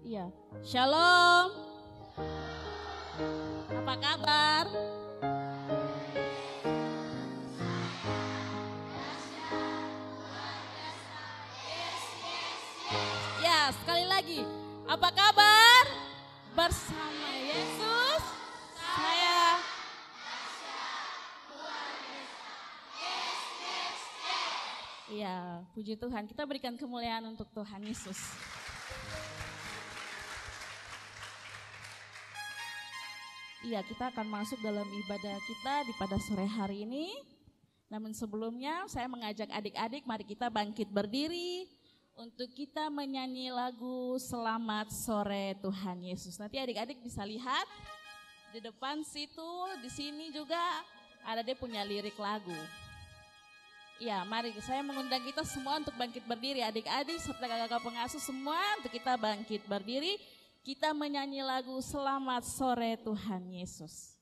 Iya, Shalom. Apa kabar? Ya, sekali lagi. Apa kabar? Bersama Yesus, saya. Iya, puji Tuhan. Kita berikan kemuliaan untuk Tuhan Yesus. Iya, kita akan masuk dalam ibadah kita di pada sore hari ini. Namun sebelumnya saya mengajak adik-adik, mari kita bangkit berdiri untuk kita menyanyi lagu Selamat Sore Tuhan Yesus. Nanti adik-adik bisa lihat di depan situ, di sini juga ada dia punya lirik lagu. Iya, mari saya mengundang kita semua untuk bangkit berdiri, adik-adik serta kakak-kakak pengasuh semua untuk kita bangkit berdiri. Kita menyanyi lagu Selamat Sore Tuhan Yesus.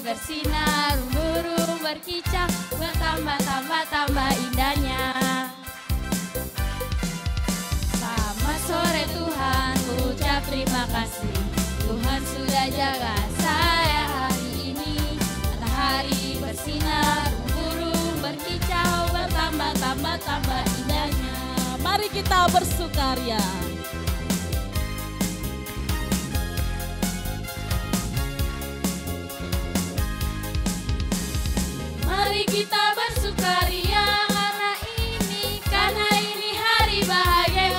Bersinar, burung berkicau, bertambah indahnya. Selamat sore Tuhan, ucap terima kasih. Tuhan sudah jaga saya hari ini. Matahari bersinar, burung berkicau, bertambah indahnya. Mari kita bersukaria. Mari kita bersukaria karena ini hari bahagia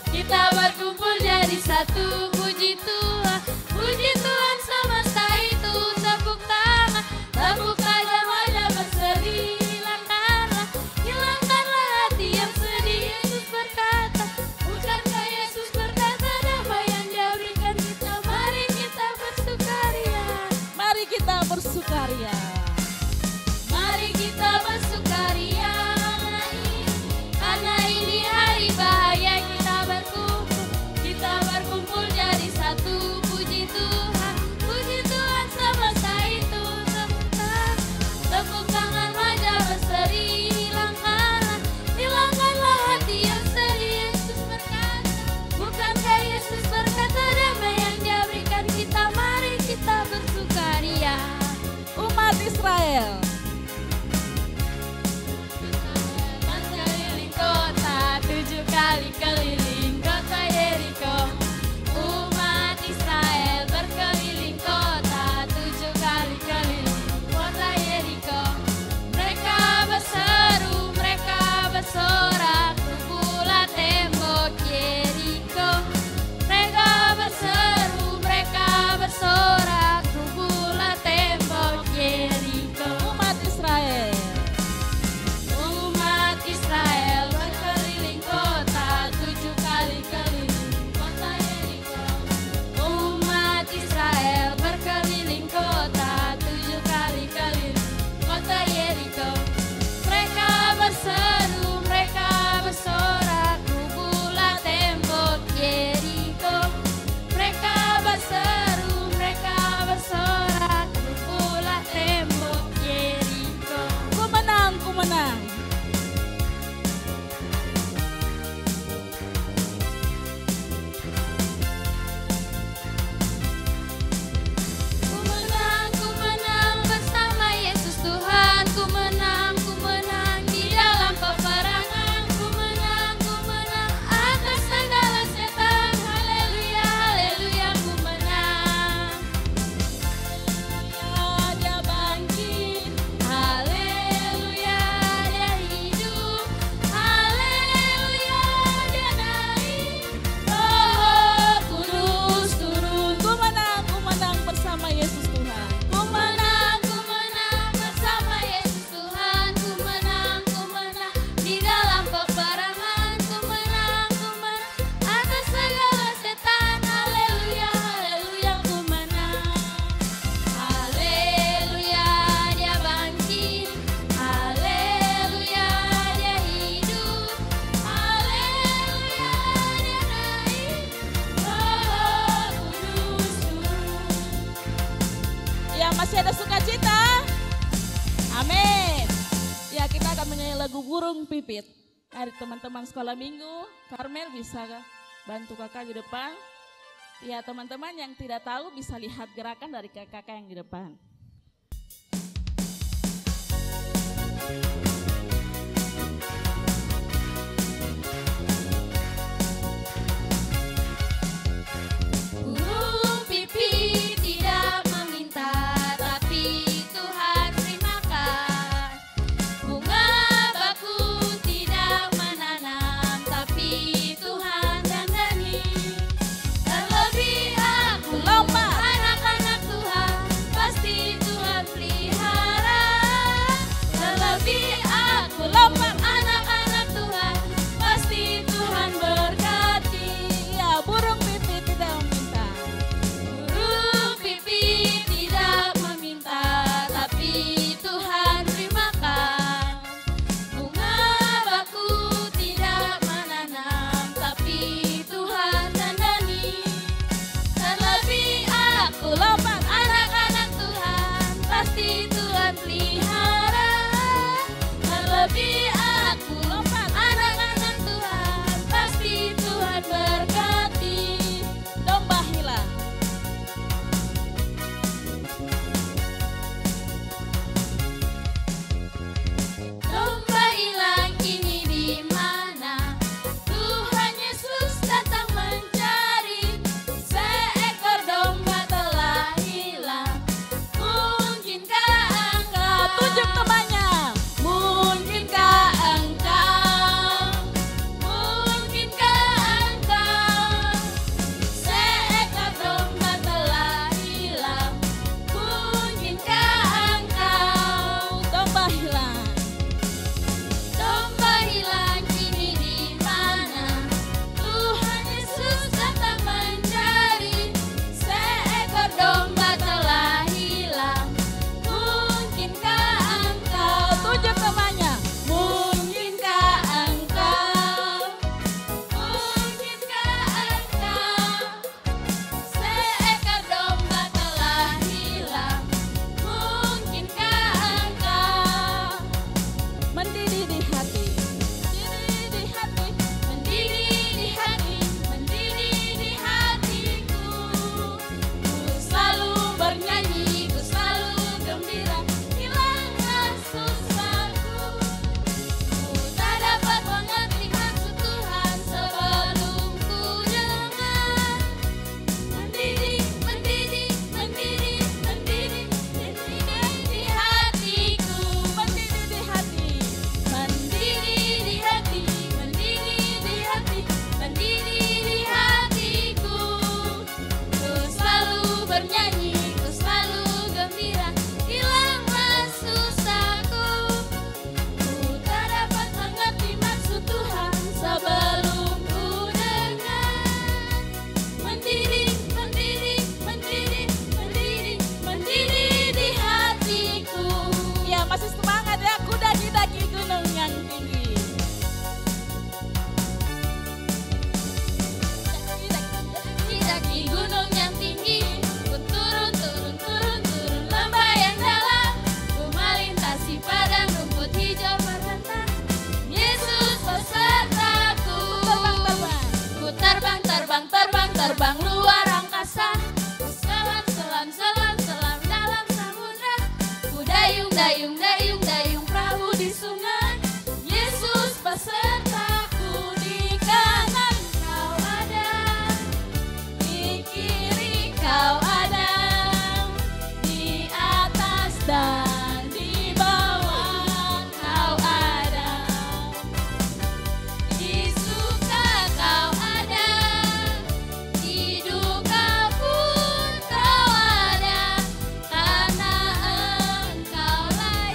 kita berkumpul jadi satu. Puji Tuhan semesta itu, tepuk tangan wajah berseri, hilangkanlah hati yang sedih. Yesus berkata, bukankah Yesus berkata damai yang Dia berikan kita? Mari kita bersukaria. Mari kita bersukaria. Mari kita bersukaria karena ini hari bahagia kita berkumpul jadi satu. Puji Tuhan semesta itu, tepuk tangan wajah berseri, hilangkanlah hati yang sedih. Yesus berkata, bukankah Yesus berkata damai yang Dia berikan kita? Mari kita bersukaria. Umat Israel, kota 7 kali keliling kota Yeriko. Umat Israel berkeliling kota 7 kali keliling kota Yeriko. Mereka berseru, mereka bersorak, rubuhlah tembok Yeriko. Mereka berseru, mereka bersorak, rubuhlah tembok Yeriko. masih ada sukacita? Amin. Ya, kita akan menyanyi lagu Burung Pipit. Mari teman-teman sekolah minggu, Karmel bisa bantu kakak di depan. Ya, teman-teman yang tidak tahu bisa lihat gerakan dari kakak yang di depan. Burung pipit tidak meminta, tapi Tuhan berimakan. Bunga baku tidak menanam, tapi Tuhan dandani. Terlebih aku lomba anak-anak Tuhan, pasti Tuhan pelihara. Terlebih aku lomba anak-anak Tuhan, pasti Tuhan berkati. Ya, burung pipit tidak meminta. Burung pipit tidak meminta, tapi Tuhan beri makan. Bunga baku tidak menanam, tapi Tuhan dandani. Terlebih aku lompat anak-anak Tuhan, pasti Tuhan pelihara. Terlebih aku lompat anak-anak Tuhan, pasti Tuhan berkati. Domba hilang. Domba hilang kini di mana? Tuhan Yesus datang mencari. Seekor domba telah hilang. Mungkinkah engkau? Tunjuk temannya. Mungkinkah engkau? Mungkinkah engkau? Seekor domba telah hilang. Mungkinkah engkau? Domba hilang. Domba hilang kini di mana? Tuhan Yesus datang mencari. Seekor domba telah hilang. Mungkinkah engkau? Tunjuk temannya. Mungkinkah engkau? Mungkinkah engkau? Seekor domba telah hilang. Mungkinkah engkau? Mendidih di hati. Mendidih di hati. Mendidih di hati, mendidih di hatiku. Ku selalu bernyanyi, ku selalu gembira, hilanglah susahku. Ku tak dapat mengerti maksud Tuhan sebelum ku dengar. Mendidih, mendidih, mendidih, mendidih, mendidih di hatiku. Mendidih di hati. Mendidih di hati, mendidih di hati, mendidih di hatiku. Ku selalu bernyanyi, ku selalu gembira, hilanglah susahku. Ku tak dapat mengerti maksud Tuhan sebelum ku dengar. Mendidih, mendidih, mendidih, mendidih, mendidih di hatiku. Ya, masih semangat ya, kuda di daki gunung yang tinggi. Di daki gunung yang tinggi, ku turun, turun, turun, turun lembah yang dalam. Ku melintasi padang rumput hijau merentang. Yesus besertaku. Terbang-terbang. Ku terbang, terbang, terbang, terbang luar angkasa. Ku selam, selam, selam, selam dalam samudra. Ku dayung, dayung, dayung, dayung perahu di sungai. Yesus besertaku, di kanan kau ada, di kiri kau ada, di atas dan di bawah kau ada, di suka kau ada, di duka pun kau ada, karena engkaulah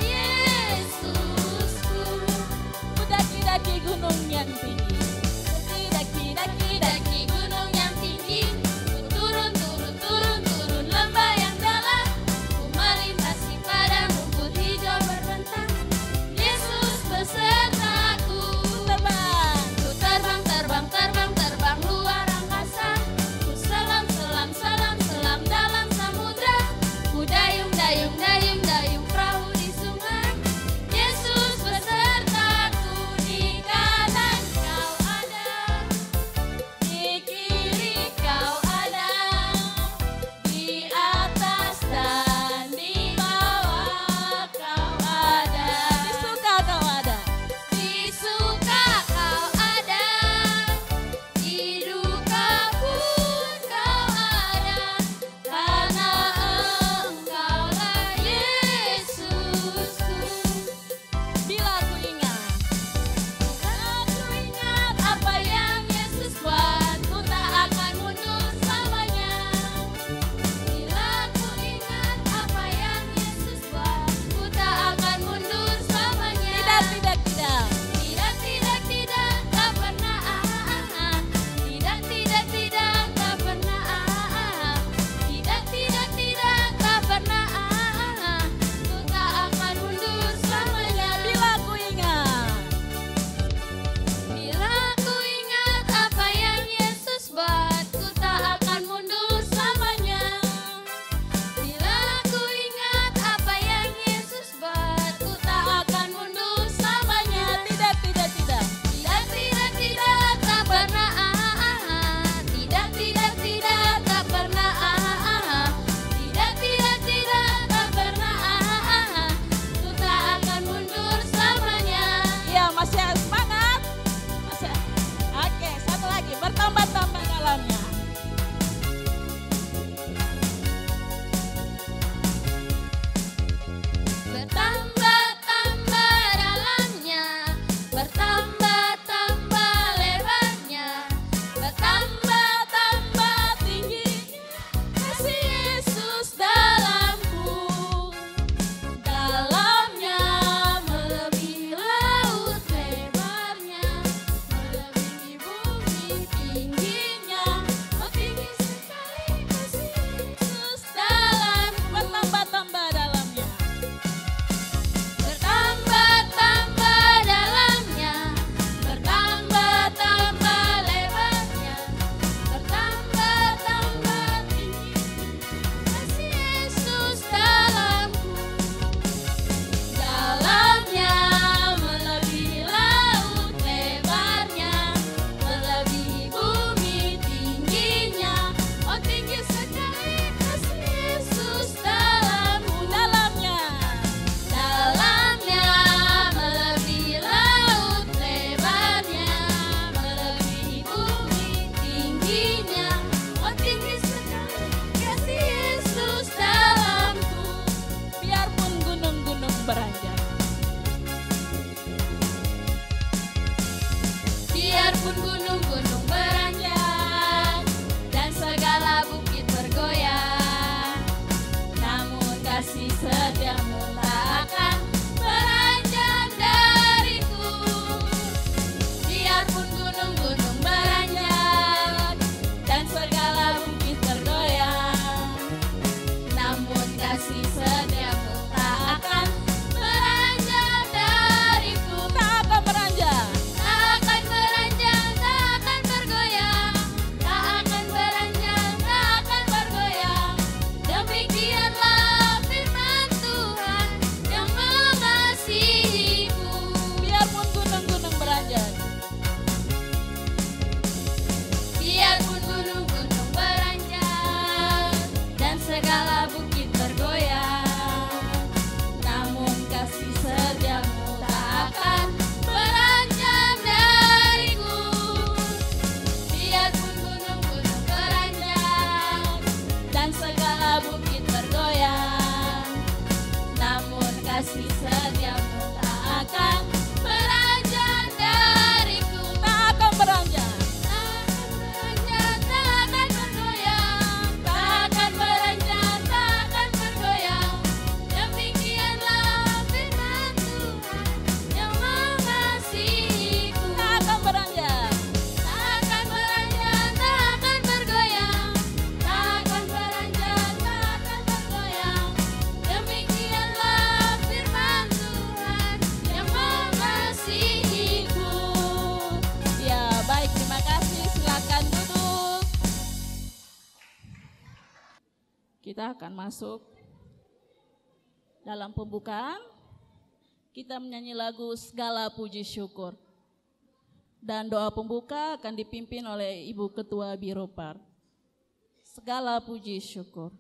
Kita akan masuk dalam pembukaan. Kita menyanyi lagu Segala Puji Syukur. Dan doa pembuka akan dipimpin oleh Ibu Ketua Biro Par. Segala puji syukur.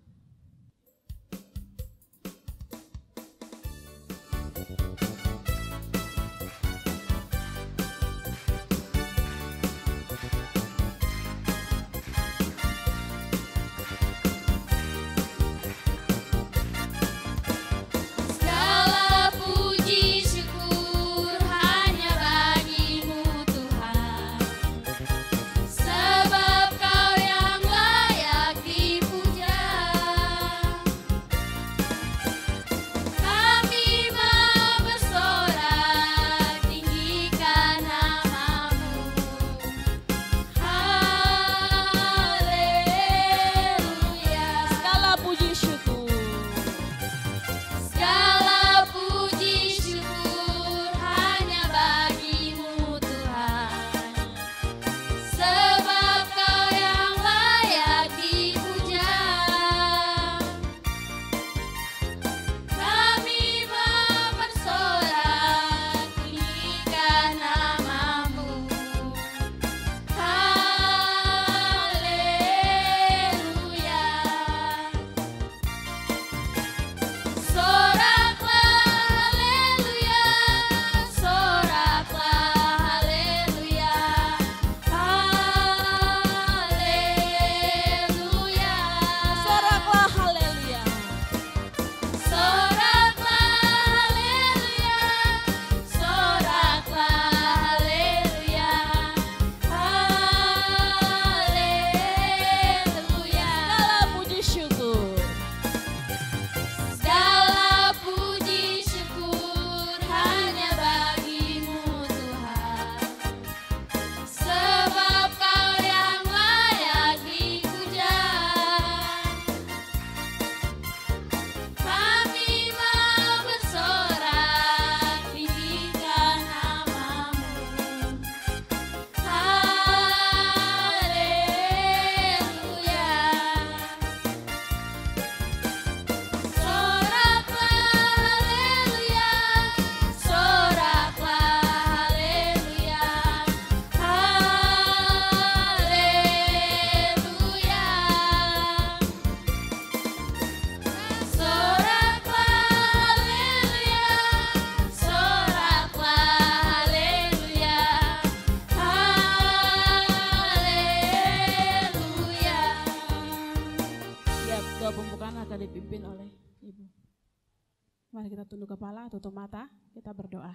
Tunduk kepala, tutup mata, kita berdoa.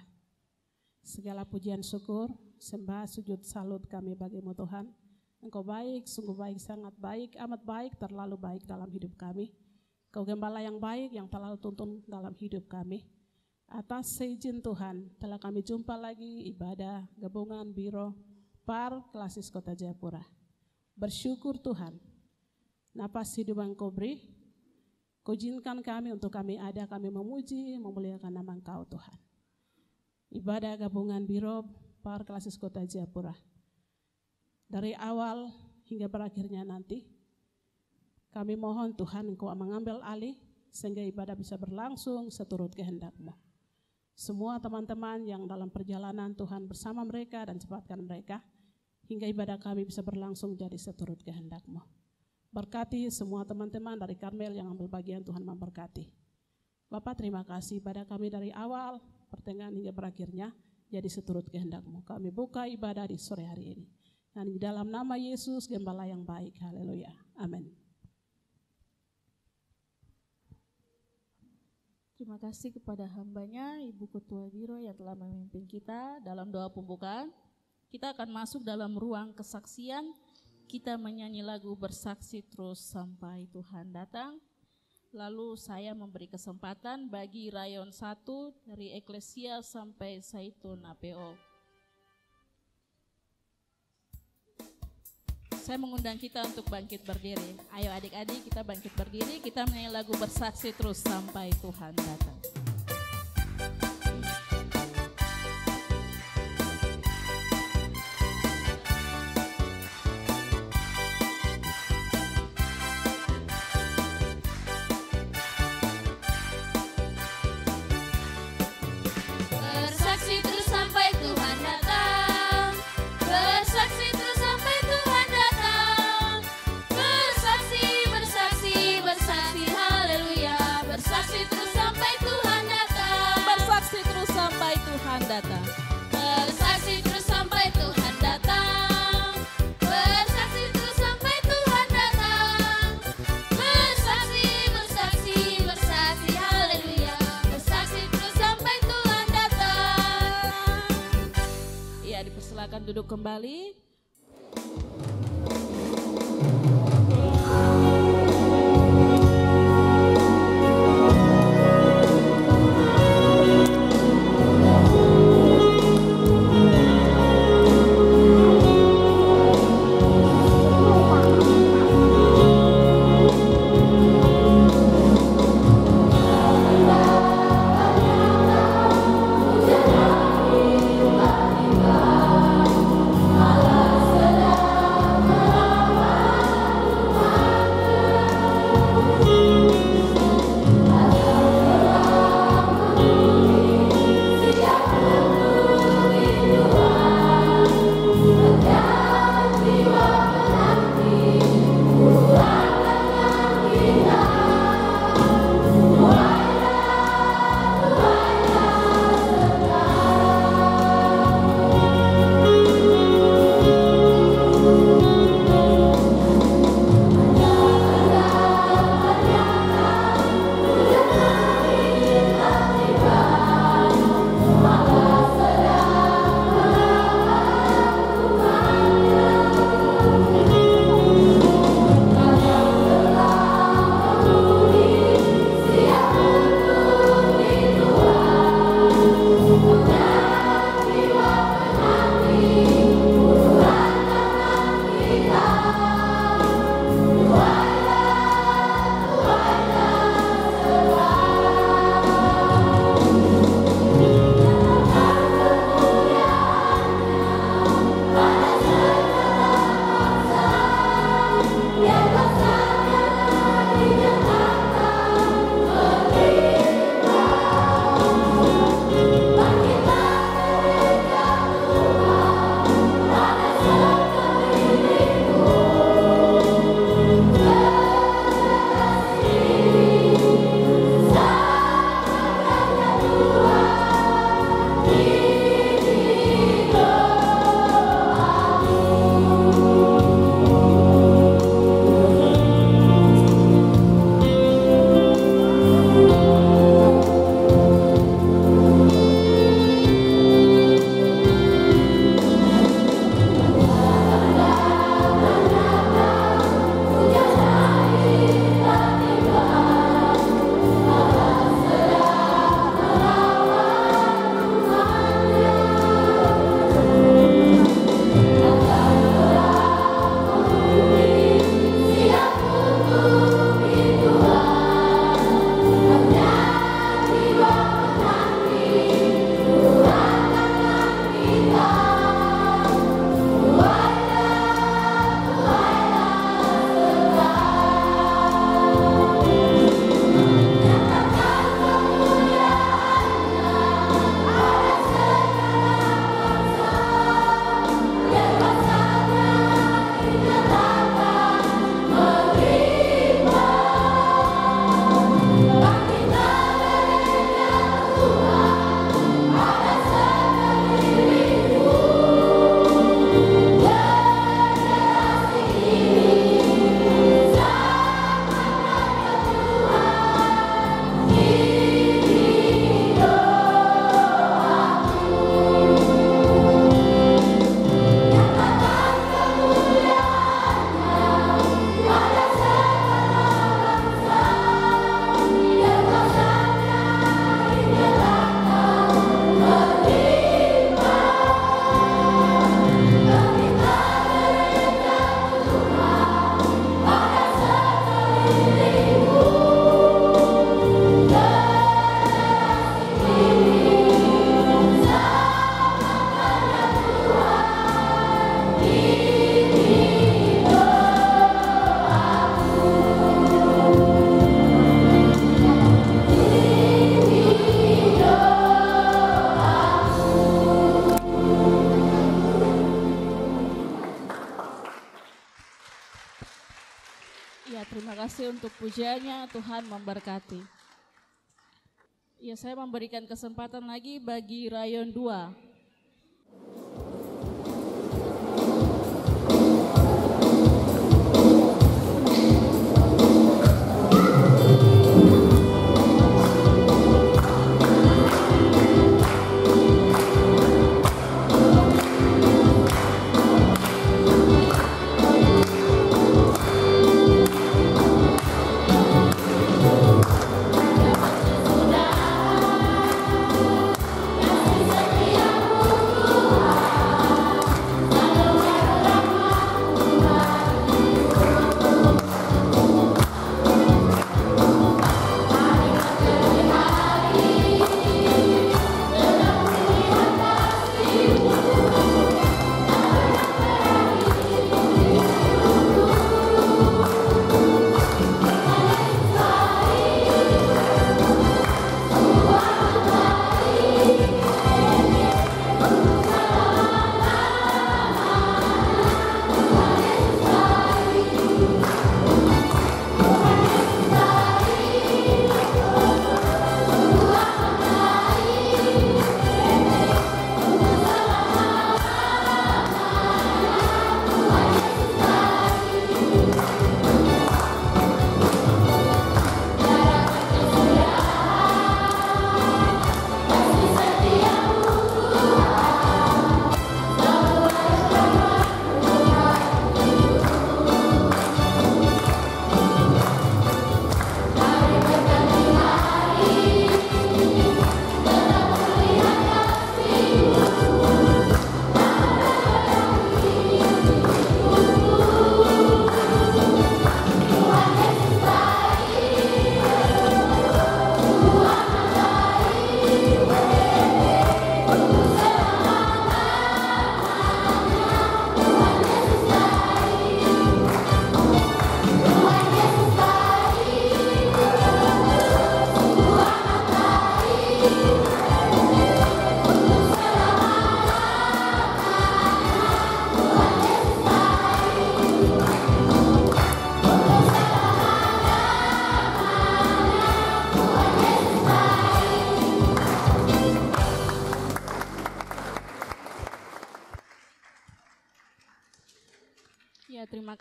Segala pujian syukur, sembah, sujud, salut kami bagimu Tuhan. Engkau baik, sungguh baik, sangat baik, amat baik, terlalu baik dalam hidup kami. Kau gembala yang baik, yang terlalu tuntun dalam hidup kami. Atas seizin Tuhan, telah kami jumpa lagi ibadah gabungan Biro Par Klasis Kota Jayapura. Bersyukur Tuhan, napas hidup yang Kau beri, Kau izinkan kami untuk kami ada, kami memuji, memuliakan nama Engkau Tuhan. Ibadah gabungan Biro Par Klasis Kota Jayapura. Dari awal hingga berakhirnya nanti, kami mohon Tuhan Engkau mengambil alih, sehingga ibadah bisa berlangsung seturut kehendak-Mu. Semua teman-teman yang dalam perjalanan Tuhan bersama mereka dan cepatkan mereka, hingga ibadah kami bisa berlangsung jadi seturut kehendak-Mu. Berkati semua teman-teman dari Karmel yang ambil bagian, Tuhan memberkati. Bapak terima kasih pada kami dari awal, pertengahan hingga berakhirnya, jadi seturut kehendak-Mu. Kami buka ibadah di sore hari ini. Dan di dalam nama Yesus, Gembala yang baik. Haleluya. Amin. Terima kasih kepada hambanya, Ibu Ketua Biro yang telah memimpin kita dalam doa pembukaan. Kita akan masuk dalam ruang kesaksian. Kita menyanyi lagu Bersaksi Terus Sampai Tuhan Datang. Lalu saya memberi kesempatan bagi rayon 1 dari Eklesia sampai Zaitun APO. Saya mengundang kita untuk bangkit berdiri. Ayo adik-adik kita bangkit berdiri, kita menyanyi lagu Bersaksi Terus Sampai Tuhan Datang. silakan duduk kembali. kasih untuk pujiannya, Tuhan memberkati. Ya, saya memberikan kesempatan lagi bagi Rayon 2.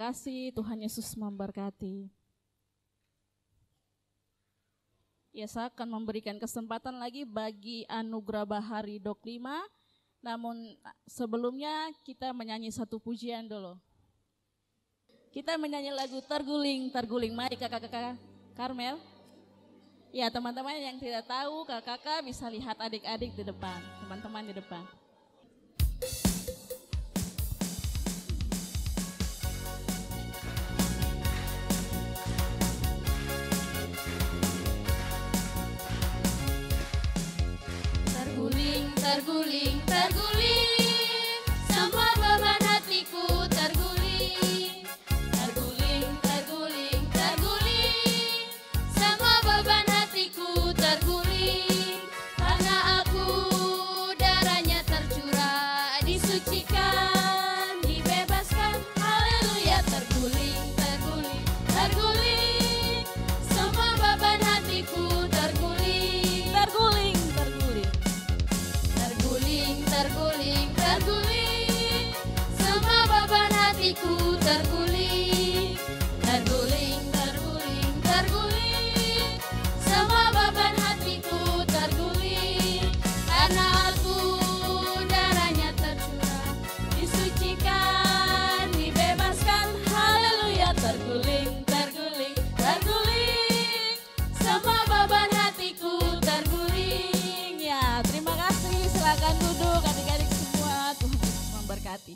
kasih, Tuhan Yesus memberkati. Ya, saya akan memberikan kesempatan lagi bagi Anugerah Bahari Dok 5. Namun sebelumnya kita menyanyi satu pujian dulu. Kita menyanyi lagu Terguling, Terguling. Mari kakak-kakak Karmel. Ya, teman-teman yang tidak tahu, kakak-kakak bisa lihat adik-adik di depan, teman-teman di depan. Terguling, terguling, terguling, semua beban hatiku terguling. Terguling, terguling, terguling, semua beban hatiku terguling. Karena aku darahnya tercurah, disucikan, dibebaskan, haleluya. Terguling, terguling, terguling, semua beban hatiku terguling. Terguling, terguling. Terguling, terguling, terguling, semua beban hatiku terguling. Terguling, terguling, terguling, semua beban hatiku terguling. Karena aku darahnya tercurah, disucikan, dibebaskan, haleluya. Terguling, terguling, terguling, semua beban hatiku terguling. Ya, terima kasih. Silakan duduk adik-adik semua. Tuhan Yesus memberkati.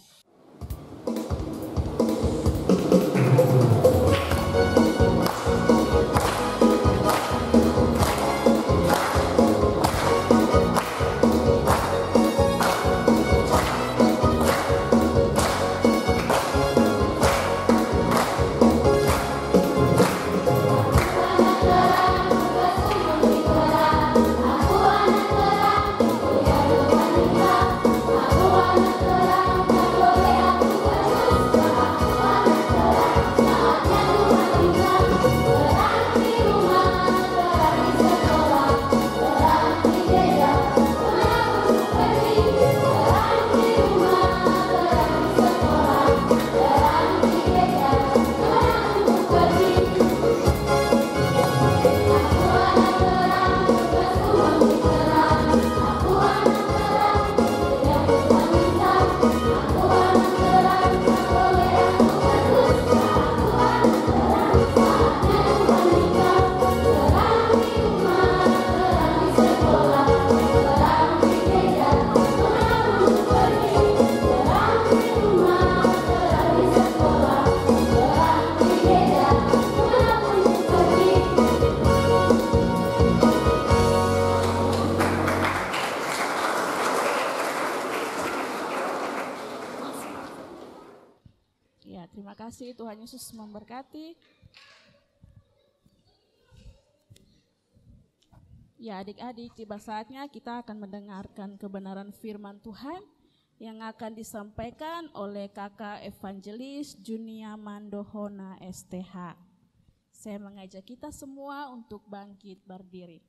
Ya, terima kasih. Tuhan Yesus memberkati. Ya, adik-adik, tiba saatnya kita akan mendengarkan kebenaran firman Tuhan yang akan disampaikan oleh Kakak Evangelis Junia Mandohona STH. Saya mengajak kita semua untuk bangkit berdiri.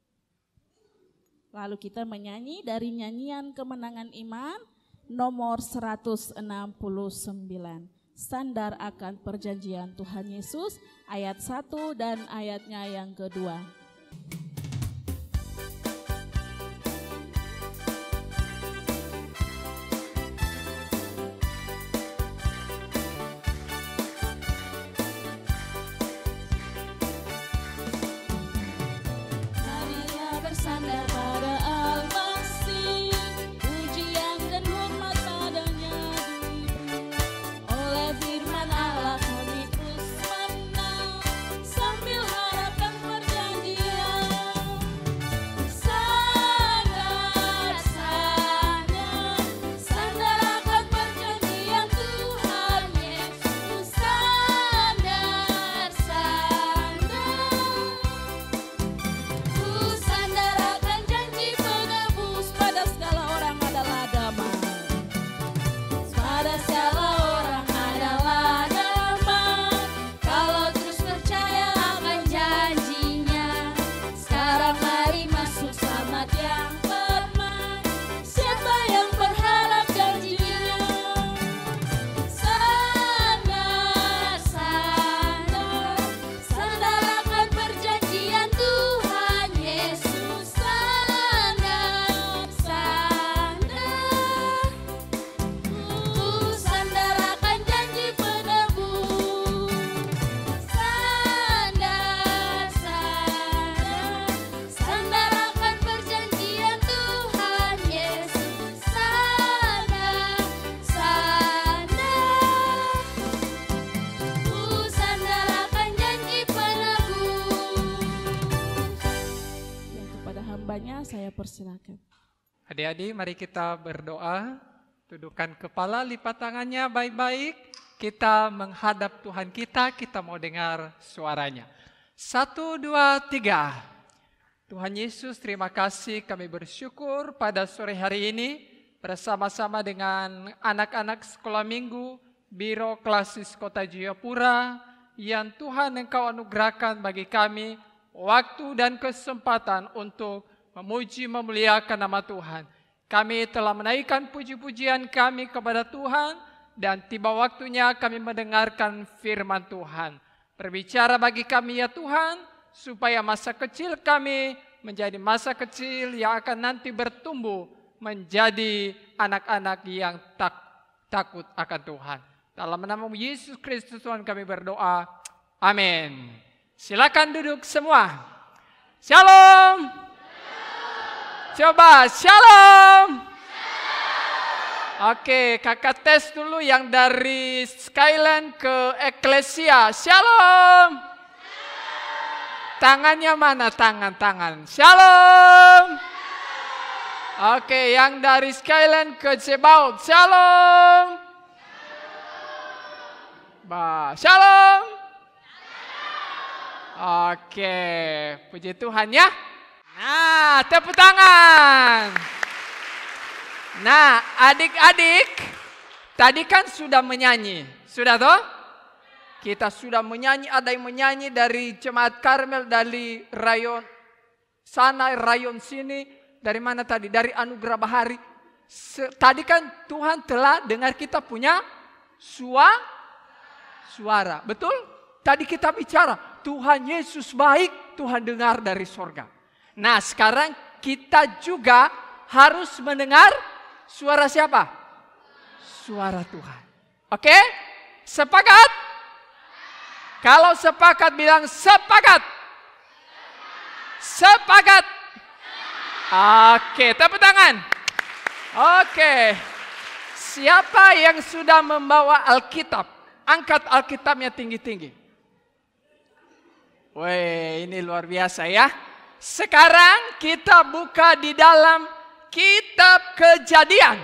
Lalu kita menyanyi dari nyanyian Kemenangan Iman nomor 169. Sandar akan perjanjian Tuhan Yesus, ayat 1 dan ayatnya yang kedua. Marilah bersandar pada Al-Masih, pujian dan hormat padanya diberi. Oleh firman Allah kami terus menang, sambil harapkan perjanjian. khotbahnya, saya persilakan. Adik-adik, mari kita berdoa. Tundukkan kepala, lipat tangannya baik-baik. Kita menghadap Tuhan kita mau dengar suaranya. 1, 2, 3. Tuhan Yesus, terima kasih, kami bersyukur pada sore hari ini bersama-sama dengan anak-anak sekolah minggu Biro Klasis Kota Jayapura yang Tuhan Engkau anugerahkan bagi kami waktu dan kesempatan untuk memuji memuliakan nama Tuhan. Kami telah menaikkan puji-pujian kami kepada Tuhan dan tiba waktunya kami mendengarkan firman Tuhan. Berbicara bagi kami ya Tuhan, supaya masa kecil kami menjadi masa kecil yang akan nanti bertumbuh menjadi anak-anak yang takut akan Tuhan. Dalam nama Yesus Kristus Tuhan kami berdoa. Amin. Silakan duduk semua. Shalom. Coba shalom. Oke, kakak tes dulu yang dari Skyland ke Eklesia. Shalom. Tangannya mana? Tangan. Shalom. Oke, yang dari Skyland ke Zebaut. Shalom. Shalom. Oke, puji Tuhan ya. Nah, tepuk tangan. Nah, adik-adik, tadi kan sudah menyanyi. Sudah toh? Kita sudah menyanyi, ada yang menyanyi dari Jemaat Karmel, dari rayon sana, rayon sini. Dari mana tadi? Dari Anugerah Bahari. Tadi kan Tuhan telah dengar kita punya suara. Betul? Tadi kita bicara, Tuhan Yesus baik, Tuhan dengar dari sorga. Nah, sekarang kita juga harus mendengar suara siapa? Suara Tuhan. Oke? Sepakat? Kalau sepakat bilang sepakat. Sepakat. Oke, tepuk tangan. Oke. Siapa yang sudah membawa Alkitab? Angkat Alkitabnya tinggi-tinggi. Wih, ini luar biasa ya. Sekarang kita buka di dalam kitab Kejadian.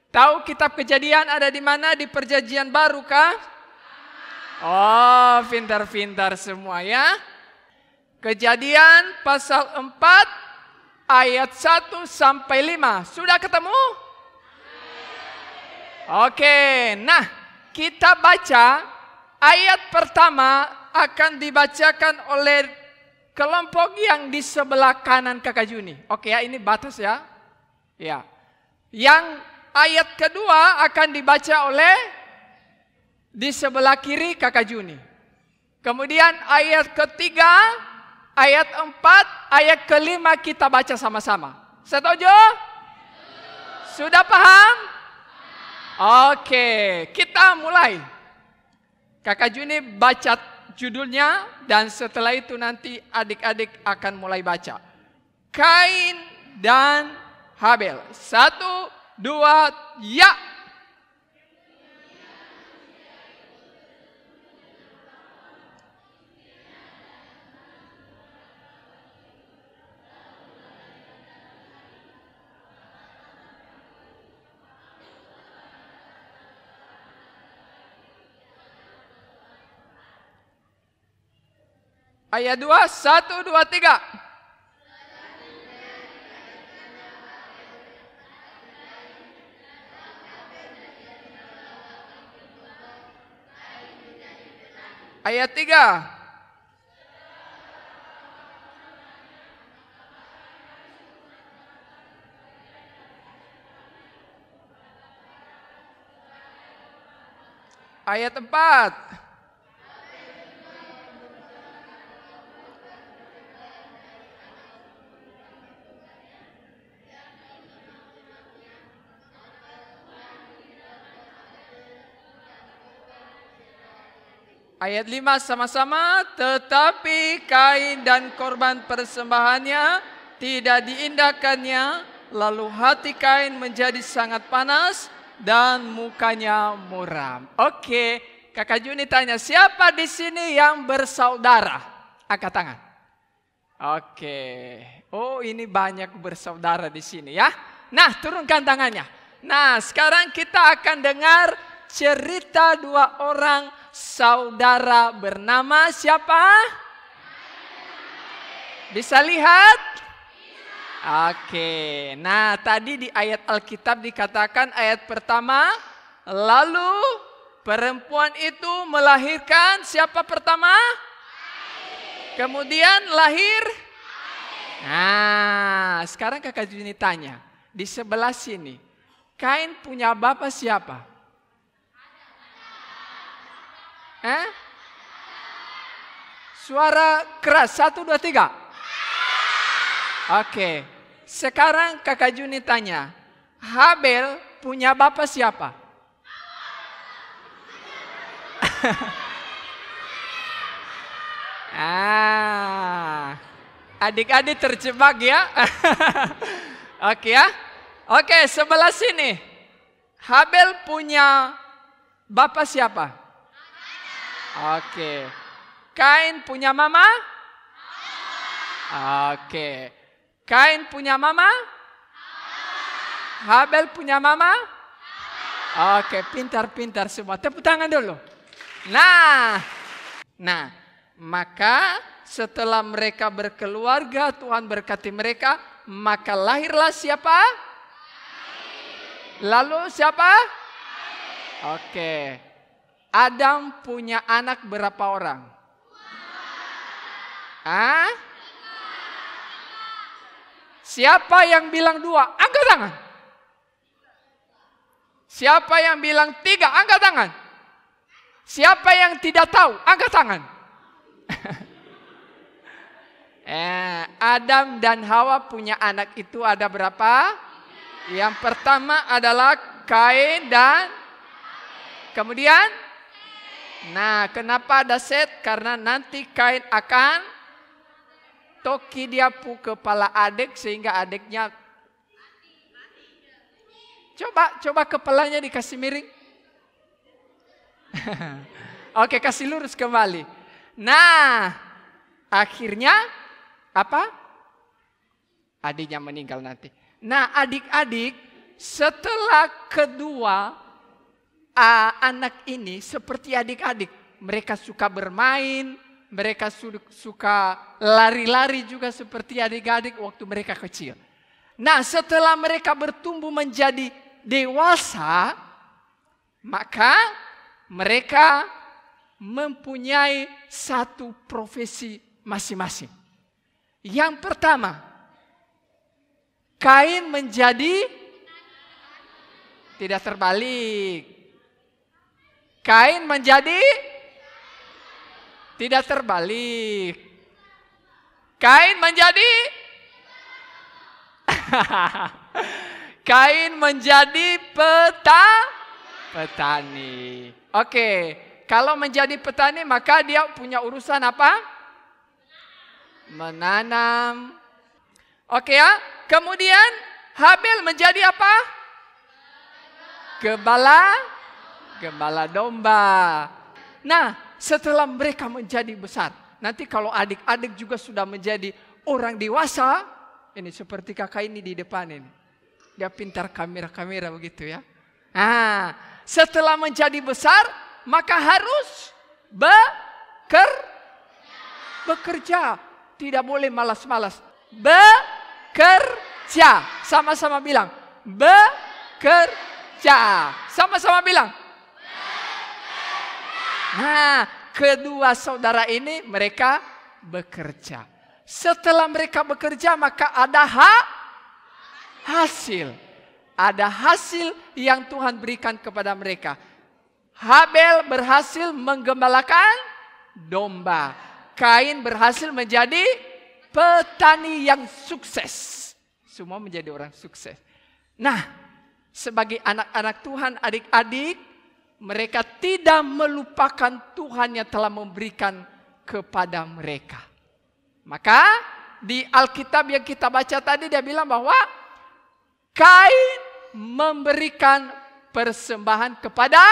Tahu kitab Kejadian ada di mana? Di Perjanjian Baru kah? Oh, pintar-pintar semua ya. Kejadian pasal 4 ayat 1 sampai 5. Sudah ketemu? Oke, nah kita baca ayat pertama akan dibacakan oleh kelompok yang di sebelah kanan kakak Juni. Oke ya, ini batas ya. Ya. Yang ayat kedua akan dibaca oleh di sebelah kiri kakak Juni. Kemudian ayat ketiga, ayat 4, ayat kelima kita baca sama-sama. Setuju? Sudah paham? Oke, kita mulai. Kakak Juni baca judulnya dan setelah itu nanti adik-adik akan mulai baca. Kain dan Habel. 1, 2, ya. Ayat 2, 1, 2, 3. Ayat 3. Ayat 4. Ayat 5 sama-sama, tetapi Kain dan korban persembahannya tidak diindahkannya, lalu hati Kain menjadi sangat panas dan mukanya muram. Oke, kakak Juni tanya, siapa di sini yang bersaudara? Angkat tangan. Oke. Oh, ini banyak bersaudara di sini ya. Nah, turunkan tangannya. Nah, sekarang kita akan dengar cerita 2 orang saudara bernama siapa? Bisa lihat? Oke. Nah, tadi di ayat Alkitab dikatakan ayat pertama, lalu perempuan itu melahirkan siapa pertama? Kemudian lahir. Nah, sekarang Kakak Juni tanya. Di sebelah sini, Kain punya bapak siapa? Suara keras, 1, 2, 3. Oke. Sekarang Kakak Juni tanya. Habel punya bapak siapa? Adik-adik terjebak ya. Oke ya. Oke, sebelah sini. Habel punya bapak siapa? Oke. Kain punya mama? Oke. Kain punya mama? Habel punya mama? Oke, pintar-pintar semua. Tepuk tangan dulu. Nah, maka setelah mereka berkeluarga, Tuhan berkati mereka, maka lahirlah siapa? Lalu siapa? Oke. Adam punya anak berapa orang? Siapa yang bilang 2? Angkat tangan. Siapa yang bilang 3? Angkat tangan. Siapa yang tidak tahu? Angkat tangan. Adam dan Hawa punya anak itu ada berapa? Yang pertama adalah Kain dan kemudian, nah kenapa ada Set? Karena nanti Kain akan toki dia kepala adik sehingga adiknya. Coba kepalanya dikasih miring. Oke, kasih lurus kembali. Nah, akhirnya apa? Adiknya meninggal nanti. Nah, adik-adik, setelah kedua anak ini seperti adik-adik, mereka suka bermain, mereka suka lari-lari juga seperti adik-adik waktu mereka kecil. Nah, setelah mereka bertumbuh menjadi dewasa, maka mereka mempunyai satu profesi masing-masing. Yang pertama, Kain menjadi tidak terbalik. Kain menjadi tidak terbalik. Kain menjadi Kain menjadi petani. Oke, kalau menjadi petani maka dia punya urusan apa? Menanam. Oke ya. Kemudian Habel menjadi apa? Gembala domba. Nah, setelah mereka menjadi besar, nanti kalau adik-adik juga sudah menjadi orang dewasa, ini seperti kakak ini di depan ini. Dia pintar kamera begitu ya. Nah, setelah menjadi besar, maka harus bekerja. Tidak boleh malas-malas. Bekerja. Sama-sama bilang. Bekerja. Sama-sama bilang. Nah, kedua saudara ini mereka bekerja. Setelah mereka bekerja maka ada hasil. Ada hasil yang Tuhan berikan kepada mereka. Habel berhasil menggembalakan domba. Kain berhasil menjadi petani yang sukses. Semua menjadi orang sukses. Nah, sebagai anak-anak Tuhan, adik-adik, mereka tidak melupakan Tuhan yang telah memberikan kepada mereka. Maka di Alkitab yang kita baca tadi dia bilang bahwa Kain memberikan persembahan kepada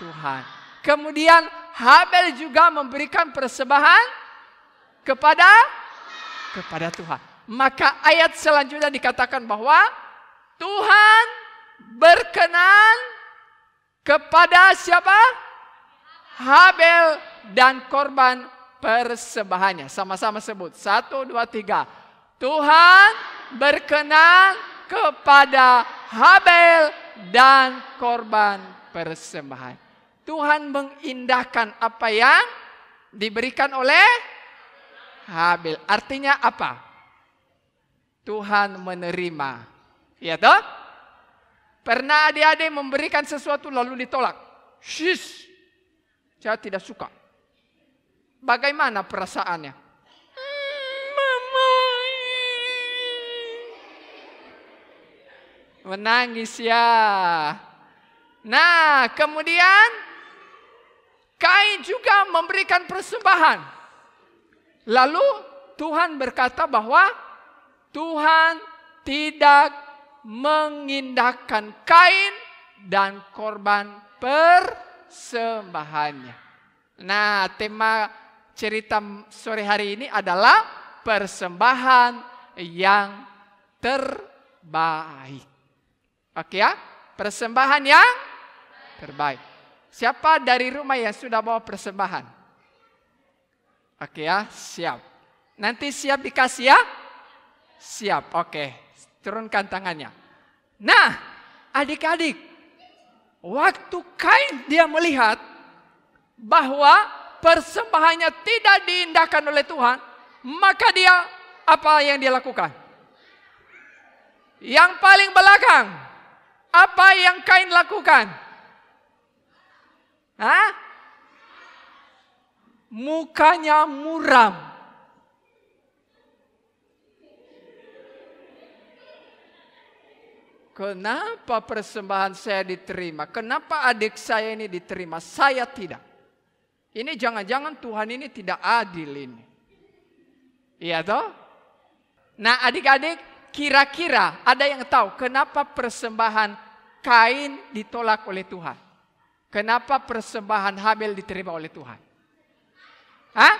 Tuhan. Kemudian Habel juga memberikan persembahan kepada kepada Tuhan. Maka ayat selanjutnya dikatakan bahwa Tuhan berkenan kepada siapa? Habel dan korban persembahannya. Sama-sama sebut. 1, 2, 3. Tuhan berkenan kepada Habel dan korban persembahan. Tuhan mengindahkan apa yang diberikan oleh Habel. Artinya apa? Tuhan menerima. Ya toh? Pernah adik-adik memberikan sesuatu lalu ditolak? Shhh, saya tidak suka. Bagaimana perasaannya? Mama. Menangis ya. Nah, kemudian Kain juga memberikan persembahan. Lalu Tuhan berkata bahwa Tuhan tidak mengindahkan Kain dan korban persembahannya. Nah, tema cerita sore hari ini adalah persembahan yang terbaik. Oke ya, persembahan yang terbaik. Siapa dari rumah yang sudah bawa persembahan? Oke ya, siap. Nanti siap dikasih ya? Siap, oke. Turunkan tangannya. Nah, adik-adik, waktu Kain dia melihat bahwa persembahannya tidak diindahkan oleh Tuhan, maka dia apa yang dia lakukan? Yang paling belakang, apa yang Kain lakukan? Hah? Mukanya muram. Kenapa persembahan saya diterima? Kenapa adik saya ini diterima? Saya tidak. Ini jangan-jangan Tuhan ini tidak adil ini. Iya toh? Nah adik-adik, kira-kira ada yang tahu kenapa persembahan Kain ditolak oleh Tuhan? Kenapa persembahan Habel diterima oleh Tuhan? Hah?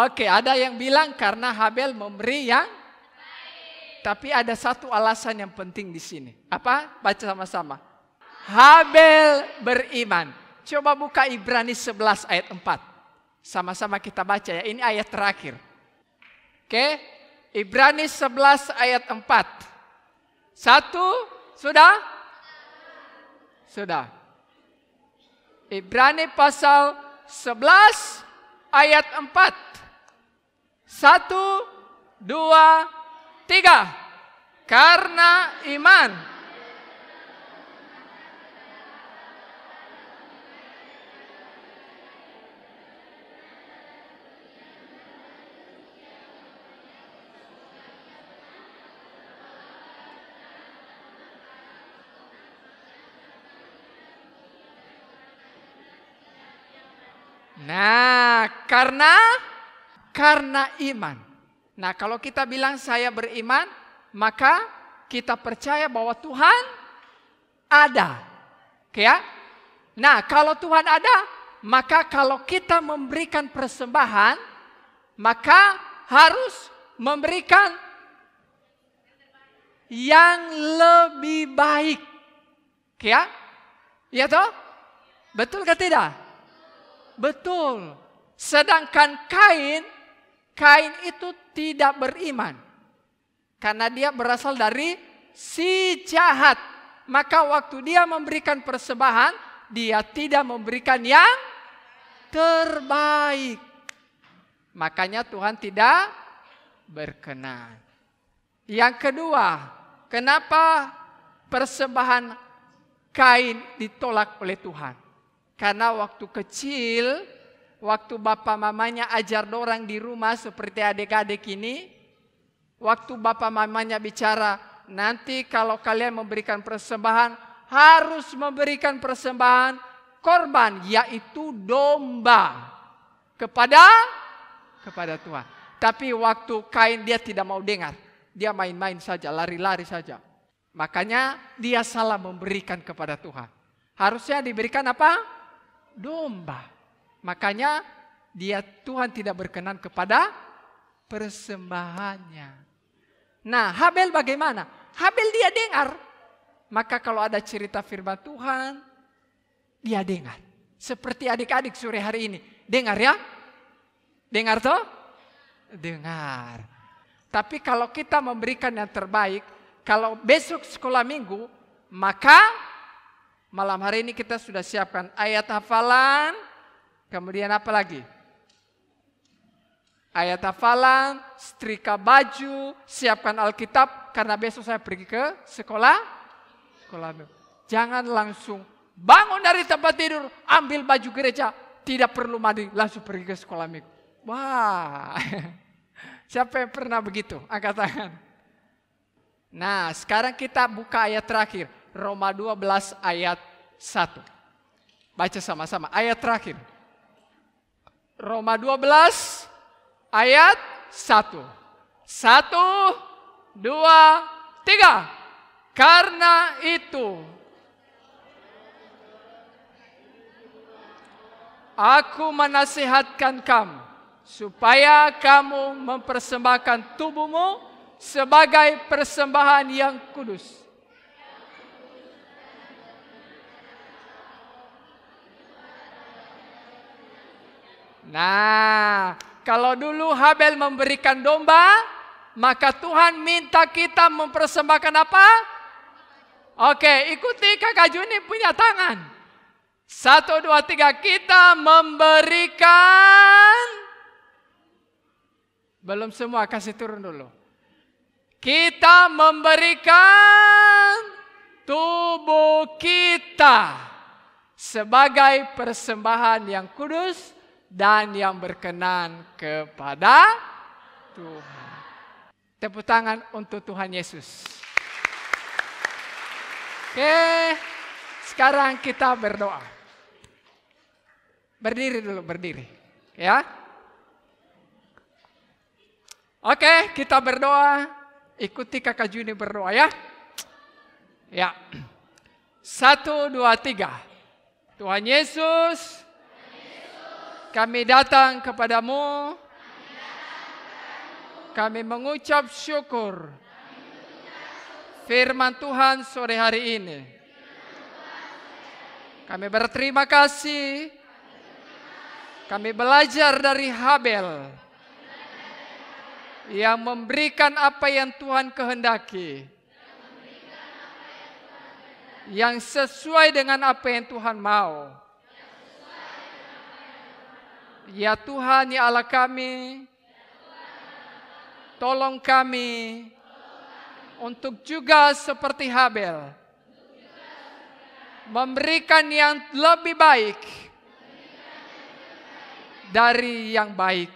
Oke, ada yang bilang karena Habel memberi yang tapi ada satu alasan yang penting di sini. Apa? Baca sama-sama. Habel beriman. Coba buka Ibrani 11 ayat 4. Sama-sama kita baca ya. Ini ayat terakhir. Oke. Ibrani 11 ayat 4. 1. Sudah? Sudah. Ibrani pasal 11 ayat 4. 1, 2, 3. Karena iman. Nah, karena iman. Nah, kalau kita bilang saya beriman, maka kita percaya bahwa Tuhan ada. Oke ya? Nah, kalau Tuhan ada, maka kalau kita memberikan persembahan, maka harus memberikan yang lebih baik. Oke ya? Iya toh? Betul ke tidak? Betul. Sedangkan Kain itu tidak beriman. Karena dia berasal dari si jahat. Maka waktu dia memberikan persembahan, dia tidak memberikan yang terbaik. Makanya Tuhan tidak berkenan. Yang kedua, kenapa persembahan Kain ditolak oleh Tuhan? Karena waktu kecil, waktu bapak mamanya ajar dorang di rumah seperti adik-adik ini, waktu bapak mamanya bicara, nanti kalau kalian memberikan persembahan, harus memberikan persembahan korban, yaitu domba kepada Tuhan. Tapi waktu Kain dia tidak mau dengar, dia main-main saja, lari-lari saja. Makanya dia salah memberikan kepada Tuhan. Harusnya diberikan apa? Domba. Makanya Tuhan tidak berkenan kepada persembahannya. Nah, Habel bagaimana? Habel dia dengar. Maka kalau ada cerita firman Tuhan, dia dengar. Seperti adik-adik sore hari ini. Dengar ya? Dengar toh? Dengar. Tapi kalau kita memberikan yang terbaik, kalau besok sekolah minggu, maka malam hari ini kita sudah siapkan ayat hafalan, kemudian apa lagi? Ayat hafalan, setrika baju, siapkan Alkitab, karena besok saya pergi ke sekolah minggu. Jangan langsung bangun dari tempat tidur, ambil baju gereja, tidak perlu mandi, langsung pergi ke sekolah minggu. Wah, siapa yang pernah begitu? Angkat tangan. Nah, sekarang kita buka ayat terakhir. Roma 12 ayat 1. Baca sama-sama, ayat terakhir. Roma 12 ayat 1. 1, 2, 3. Karena itu, aku menasihatkan kamu, supaya kamu mempersembahkan tubuhmu sebagai persembahan yang kudus. Nah, kalau dulu Habel memberikan domba, maka Tuhan minta kita mempersembahkan apa? Oke, ikuti Kakak Juni punya tangan. 1, 2, 3, kita memberikan. Belum semua, kasih turun dulu. Kita memberikan tubuh kita sebagai persembahan yang kudus dan yang berkenan kepada Tuhan. Tepuk tangan untuk Tuhan Yesus. Oke, sekarang kita berdoa. Berdiri dulu, berdiri. Ya. Oke, kita berdoa. Ikuti Kakak Juni berdoa ya. Ya. 1, 2, 3. Tuhan Yesus, kami datang kepadamu. Kami mengucap syukur. Firman Tuhan sore hari ini. Kami berterima kasih. Kami belajar dari Habel yang memberikan apa yang Tuhan kehendaki, yang sesuai dengan apa yang Tuhan mau. Ya Tuhan, ya Allah kami, tolong kami untuk juga seperti Habel memberikan yang lebih baik dari yang baik.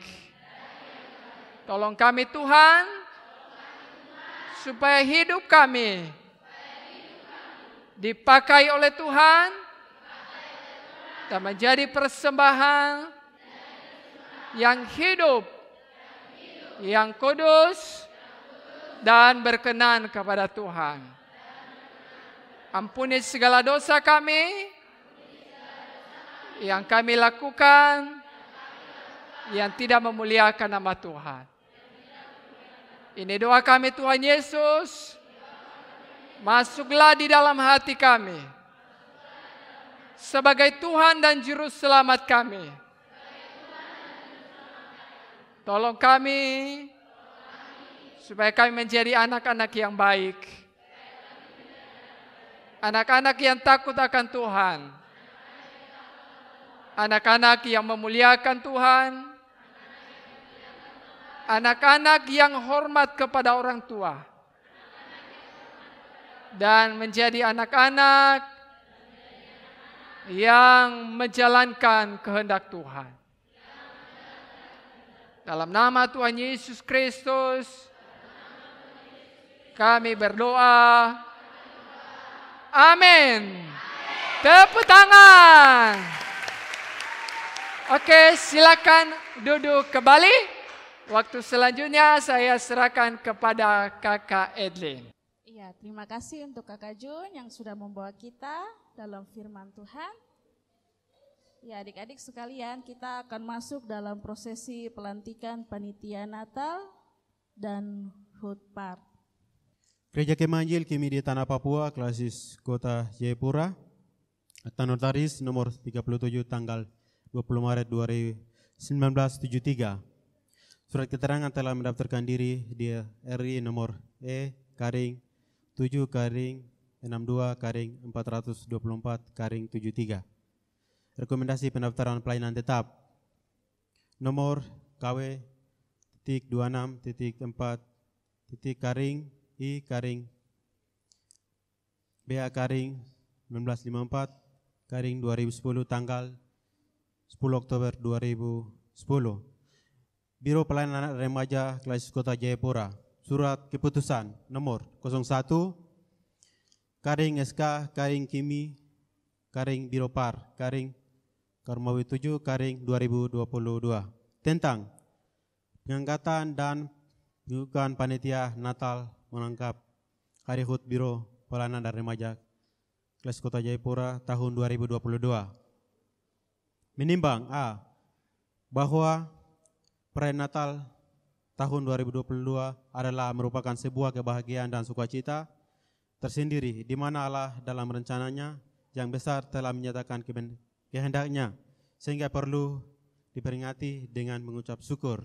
Tolong kami Tuhan, supaya hidup kami dipakai oleh Tuhan dan menjadi persembahan yang hidup, yang kudus, dan berkenan kepada Tuhan. Ampuni segala dosa kami yang kami lakukan yang tidak memuliakan nama Tuhan. Ini doa kami Tuhan Yesus. Masuklah di dalam hati kami sebagai Tuhan dan Juru Selamat kami. Tolong kami supaya kami menjadi anak-anak yang baik. Anak-anak yang takut akan Tuhan. Anak-anak yang memuliakan Tuhan. Anak-anak yang hormat kepada orang tua. Dan menjadi anak-anak yang menjalankan kehendak Tuhan. Dalam nama Tuhan Yesus Kristus, kami berdoa. Amin. Tepuk tangan. Oke, silakan duduk kembali. Waktu selanjutnya saya serahkan kepada Kakak Edlin. Iya, terima kasih untuk Kakak Jun yang sudah membawa kita dalam firman Tuhan. Ya, adik-adik sekalian, kita akan masuk dalam prosesi pelantikan panitia Natal dan HUT PAR. Gereja Kemanjil Kimi di Tanah Papua, Klasis Kota Jayapura, Akta Notaris nomor 37 tanggal 20 Maret 1973. Surat keterangan telah mendaftarkan diri di RI nomor E-7-62-424-73. Rekomendasi pendaftaran pelayanan tetap nomor KW.2.4.I-BA-1954-2010 tanggal 10 Oktober 2010. Biro Pelayanan Remaja Klasis Kota Jayapura. Surat keputusan nomor 01 /SK Kimi Biro PAR Karmawi 7 2022 tentang pengangkatan dan pengukuhan panitia Natal menangkap Hari HUT Biro Pelayanan dan Remaja Klasis Kota Jayapura tahun 2022. Menimbang A. Bahwa perayaan Natal tahun 2022 adalah merupakan sebuah kebahagiaan dan sukacita tersendiri di mana Allah dalam rencananya yang besar telah menyatakan kehendaknya sehingga perlu diperingati dengan mengucap syukur.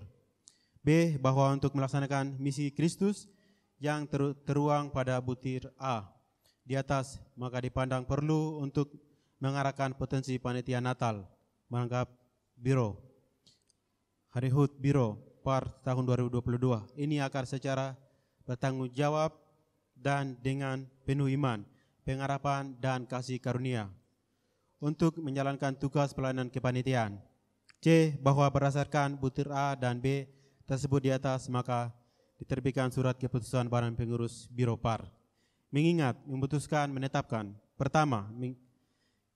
B. Bahwa untuk melaksanakan misi Kristus yang tertuang pada butir A di atas, maka dipandang perlu untuk mengarahkan potensi panitia Natal menangkap Biro Hari HUT Biro PAR tahun 2022 ini akan secara bertanggung jawab dan dengan penuh iman, pengharapan dan kasih karunia untuk menjalankan tugas pelayanan kepanitiaan. C. Bahwa berdasarkan butir A dan B tersebut di atas, maka diterbitkan surat keputusan Badan Pengurus Biro PAR. Mengingat, memutuskan, menetapkan. Pertama,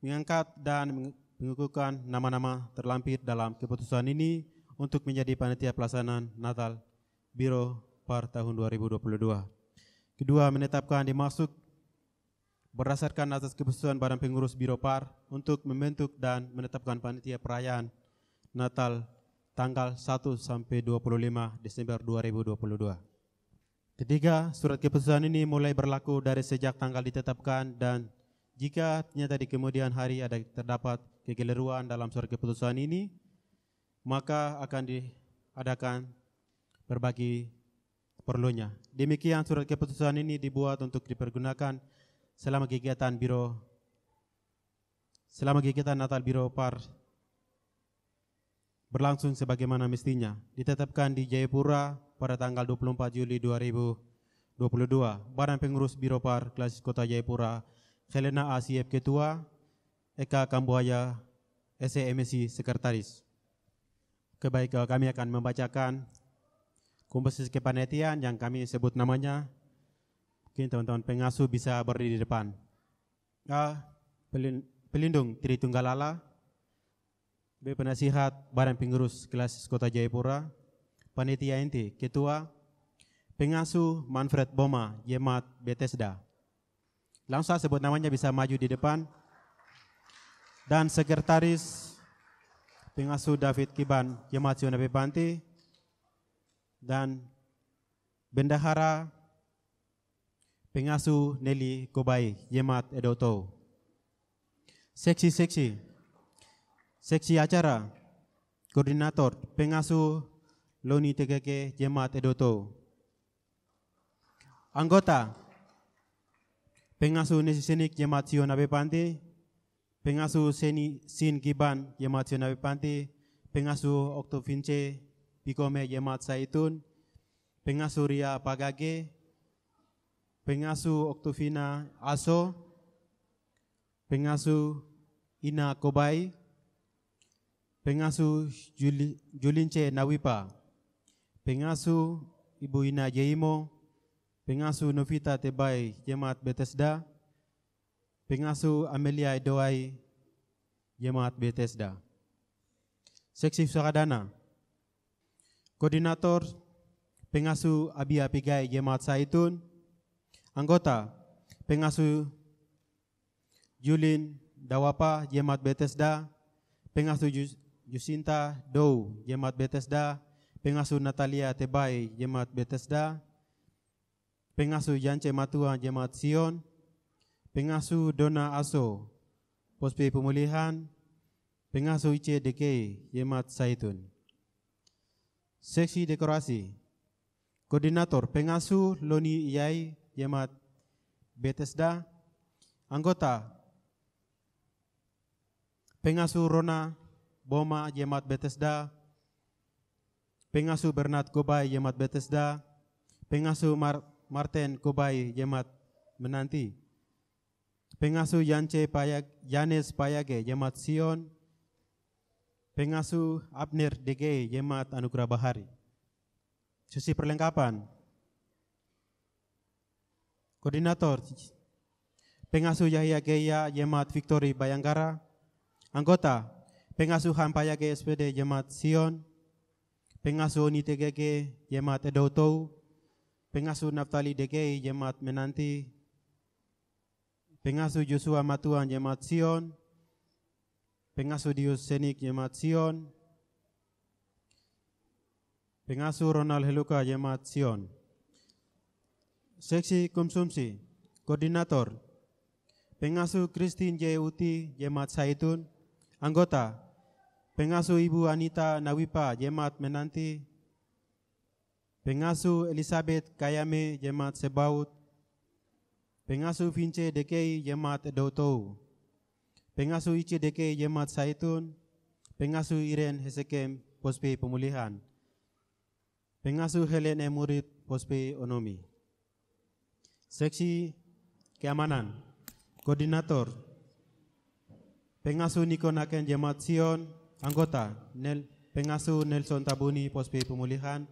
mengangkat dan mengukuhkan nama-nama terlampir dalam keputusan ini untuk menjadi panitia pelaksanaan Natal Biro PAR tahun 2022. Kedua, menetapkan dimaksud berdasarkan atas keputusan Badan Pengurus Biro PAR untuk membentuk dan menetapkan panitia perayaan Natal tanggal 1 sampai 25 Desember 2022. Ketiga, surat keputusan ini mulai berlaku dari sejak tanggal ditetapkan dan jika ternyata di kemudian hari ada terdapat kekeliruan dalam surat keputusan ini, maka akan diadakan berbagi perlunya. Demikian surat keputusan ini dibuat untuk dipergunakan selama kegiatan Natal Biro PAR berlangsung sebagaimana mestinya. Ditetapkan di Jayapura pada tanggal 24 Juli 2022. Badan Pengurus Biro PAR Klasis Kota Jayapura, Helena ACF Ketua, Eka Kambuaya SEMSI Sekretaris. Kami akan membacakan komposisi kepanitiaan yang kami sebut namanya. Mungkin teman-teman pengasuh bisa berdiri di depan. A. Pelindung Tritunggal Allah. B. Penasihat Badan Pengurus Klasis Kota Jayapura. Panitia inti Ketua Pengasuh Manfred Boma Jemaat Bethesda. Langsung sebut namanya bisa maju di depan. Dan Sekretaris Pengasuh David Kiban Jemaat Sion Panti dan Bendahara Pengasuh Nelly Kobai Jemaat Edoto. Seksi acara Koordinator Pengasuh Loni TKK Jemaat Edoto. Anggota Pengasuh Nesi Senik Jemaat Sion Panti, Pengasuh Sin Kiban Jemaat Sion Panti, Pengasuh Oktovince Pikome Jemaat Saitun, Pengasuh Ria Pagage, Pengasuh Oktovina Aso, Pengasuh Ina Kobai, Pengasuh Julince Nawipa, Pengasuh Ibu Ina Jeimo, Pengasuh Novita Tebai Jemaat Bethesda, Pengasuh Amelia Edoai Jemaat Bethesda. Seksi Suradana, Koordinator Pengasuh Abi Apigai Jemaat Saitun. Anggota Pengasuh Julin Dawapa Jemaat Bethesda, pengasuh Yusinta Dow, Jemaat Bethesda, pengasuh Natalia Tebai, Jemaat Bethesda, pengasuh Yance Matua, Jemaat Sion, pengasuh Dona Aso, Pospe Pemulihan, pengasuh Ice Deke, Jemaat Zaitun. Seksi dekorasi, koordinator pengasuh Loni Iyai, Jemaat Bethesda, anggota pengasuh Rona Boma, Jemaat Bethesda, pengasuh Bernard Kobai, Jemaat Bethesda, pengasuh Martin Kobai, Jemaat Menanti, pengasuh Yanes Payage, Jemaat Sion, pengasuh Abner DG, Jemaat Anugerah Bahari. Sesi perlengkapan, koordinator pengasuh Yahya Geya, Jemaat Victory Bayangkara, anggota pengasuh Hampayage SPD, Jemaat Sion, pengasuh Oni TGG, Jemaat Edoutou, pengasuh Naftali DG, Jemaat Menanti, pengasuh Joshua Matuan, Jemaat Sion, pengasuh Dius Senik, Jemaat Sion, pengasuh Ronald Heluka, Jemaat Sion. Seksi konsumsi, koordinator pengasuh Christine J. Uti, Jemaat Zaitun, anggota pengasuh Ibu Anita Nawipa, Jemaat Menanti, pengasuh Elizabeth Kayame, Jemaat Sebaut, pengasuh Vince DKI, Jemaat Edoutou, pengasuh Ice DKI, Jemaat Zaitun, pengasuh Iren Hesekem, Pospe Pemulihan, pengasuh Helen M. Murid, Pospe Onomi. Seksi keamanan, koordinator pengasuh Niko Naken, Jemaat Sion, anggota pengasuh Nelson Tabuni, Pospe Pemulihan,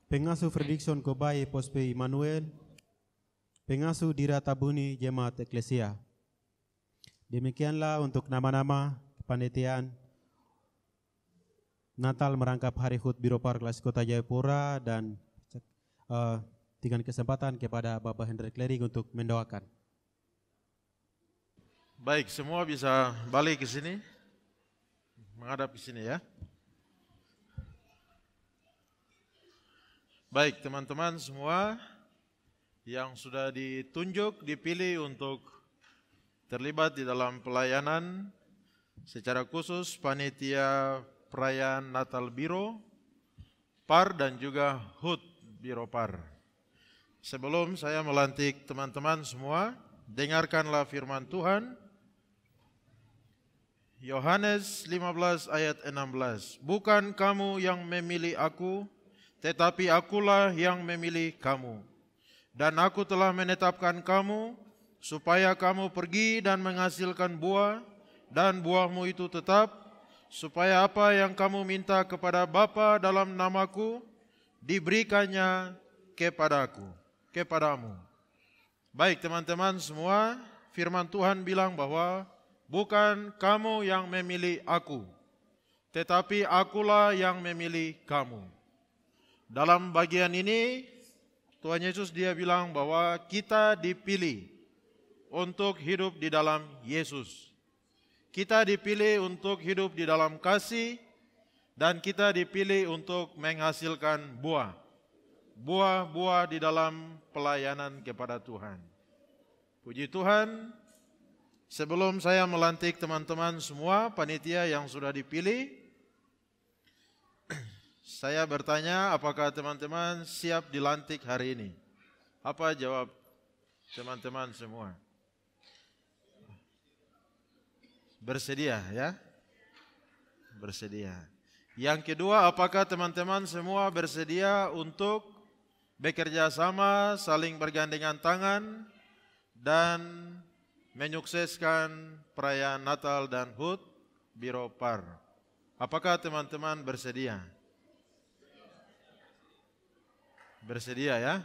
pengasuh Fredrickson Kobai, Pospe Immanuel, pengasuh Dira Tabuni, Jemaat Eklesia. Demikianlah untuk nama-nama kepanitiaan Natal merangkap Hari HUT Biro Par Kelas Kota Jayapura, dan dengan kesempatan kepada Bapak Hendrik Lerig untuk mendoakan. Baik, semua bisa balik ke sini, menghadap ke sini ya. Baik, teman-teman semua yang sudah ditunjuk, dipilih untuk terlibat di dalam pelayanan, secara khusus panitia perayaan Natal Biro Par dan juga HUT Biro Par. Sebelum saya melantik teman-teman semua, dengarkanlah firman Tuhan. Yohanes 15 ayat 16. Bukan kamu yang memilih aku, tetapi akulah yang memilih kamu. Dan aku telah menetapkan kamu, supaya kamu pergi dan menghasilkan buah, dan buahmu itu tetap, supaya apa yang kamu minta kepada Bapa dalam namaku, diberikannya kepadamu. Baik teman-teman semua, firman Tuhan bilang bahwa bukan kamu yang memilih aku, tetapi akulah yang memilih kamu. Dalam bagian ini, Tuhan Yesus dia bilang bahwa kita dipilih untuk hidup di dalam Yesus. Kita dipilih untuk hidup di dalam kasih, dan kita dipilih untuk menghasilkan buah-buah di dalam pelayanan kepada Tuhan. Puji Tuhan, sebelum saya melantik teman-teman semua, panitia yang sudah dipilih, saya bertanya apakah teman-teman siap dilantik hari ini? Apa jawab teman-teman semua? Bersedia ya? Bersedia. Yang kedua, apakah teman-teman semua bersedia untuk bekerja sama, saling bergandengan tangan, dan menyukseskan perayaan Natal dan HUT Biro Par? Apakah teman-teman bersedia? Bersedia ya?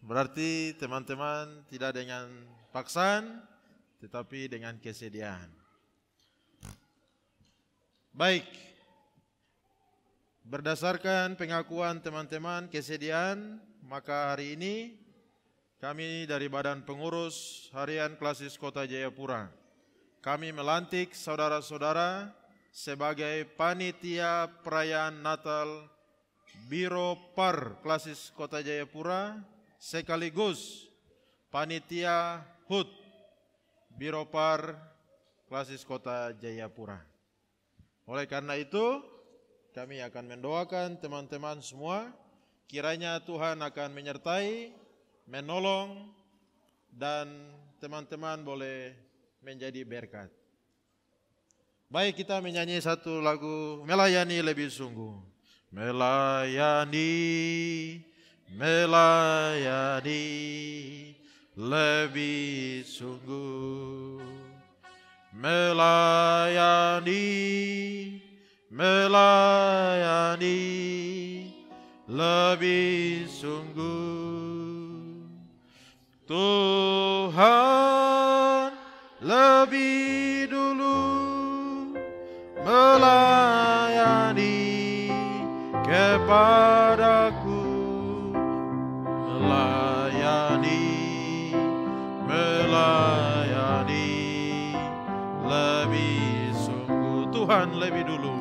Berarti teman-teman tidak dengan paksaan, tetapi dengan kesediaan. Baik, berdasarkan pengakuan teman-teman kesediaan, maka hari ini kami dari Badan Pengurus Harian Klasis Kota Jayapura kami melantik saudara-saudara sebagai panitia perayaan Natal Biro Par Klasis Kota Jayapura sekaligus panitia HUT Biro Par Klasis Kota Jayapura. Oleh karena itu, kami akan mendoakan teman-teman semua, kiranya Tuhan akan menyertai, menolong, dan teman-teman boleh menjadi berkat. Baik, kita menyanyi satu lagu Melayani Lebih Sungguh. Melayani, melayani lebih sungguh. Melayani, melayani lebih sungguh. Tuhan lebih dulu melayani kepadaku, melayani, melayani lebih sungguh. Tuhan lebih dulu,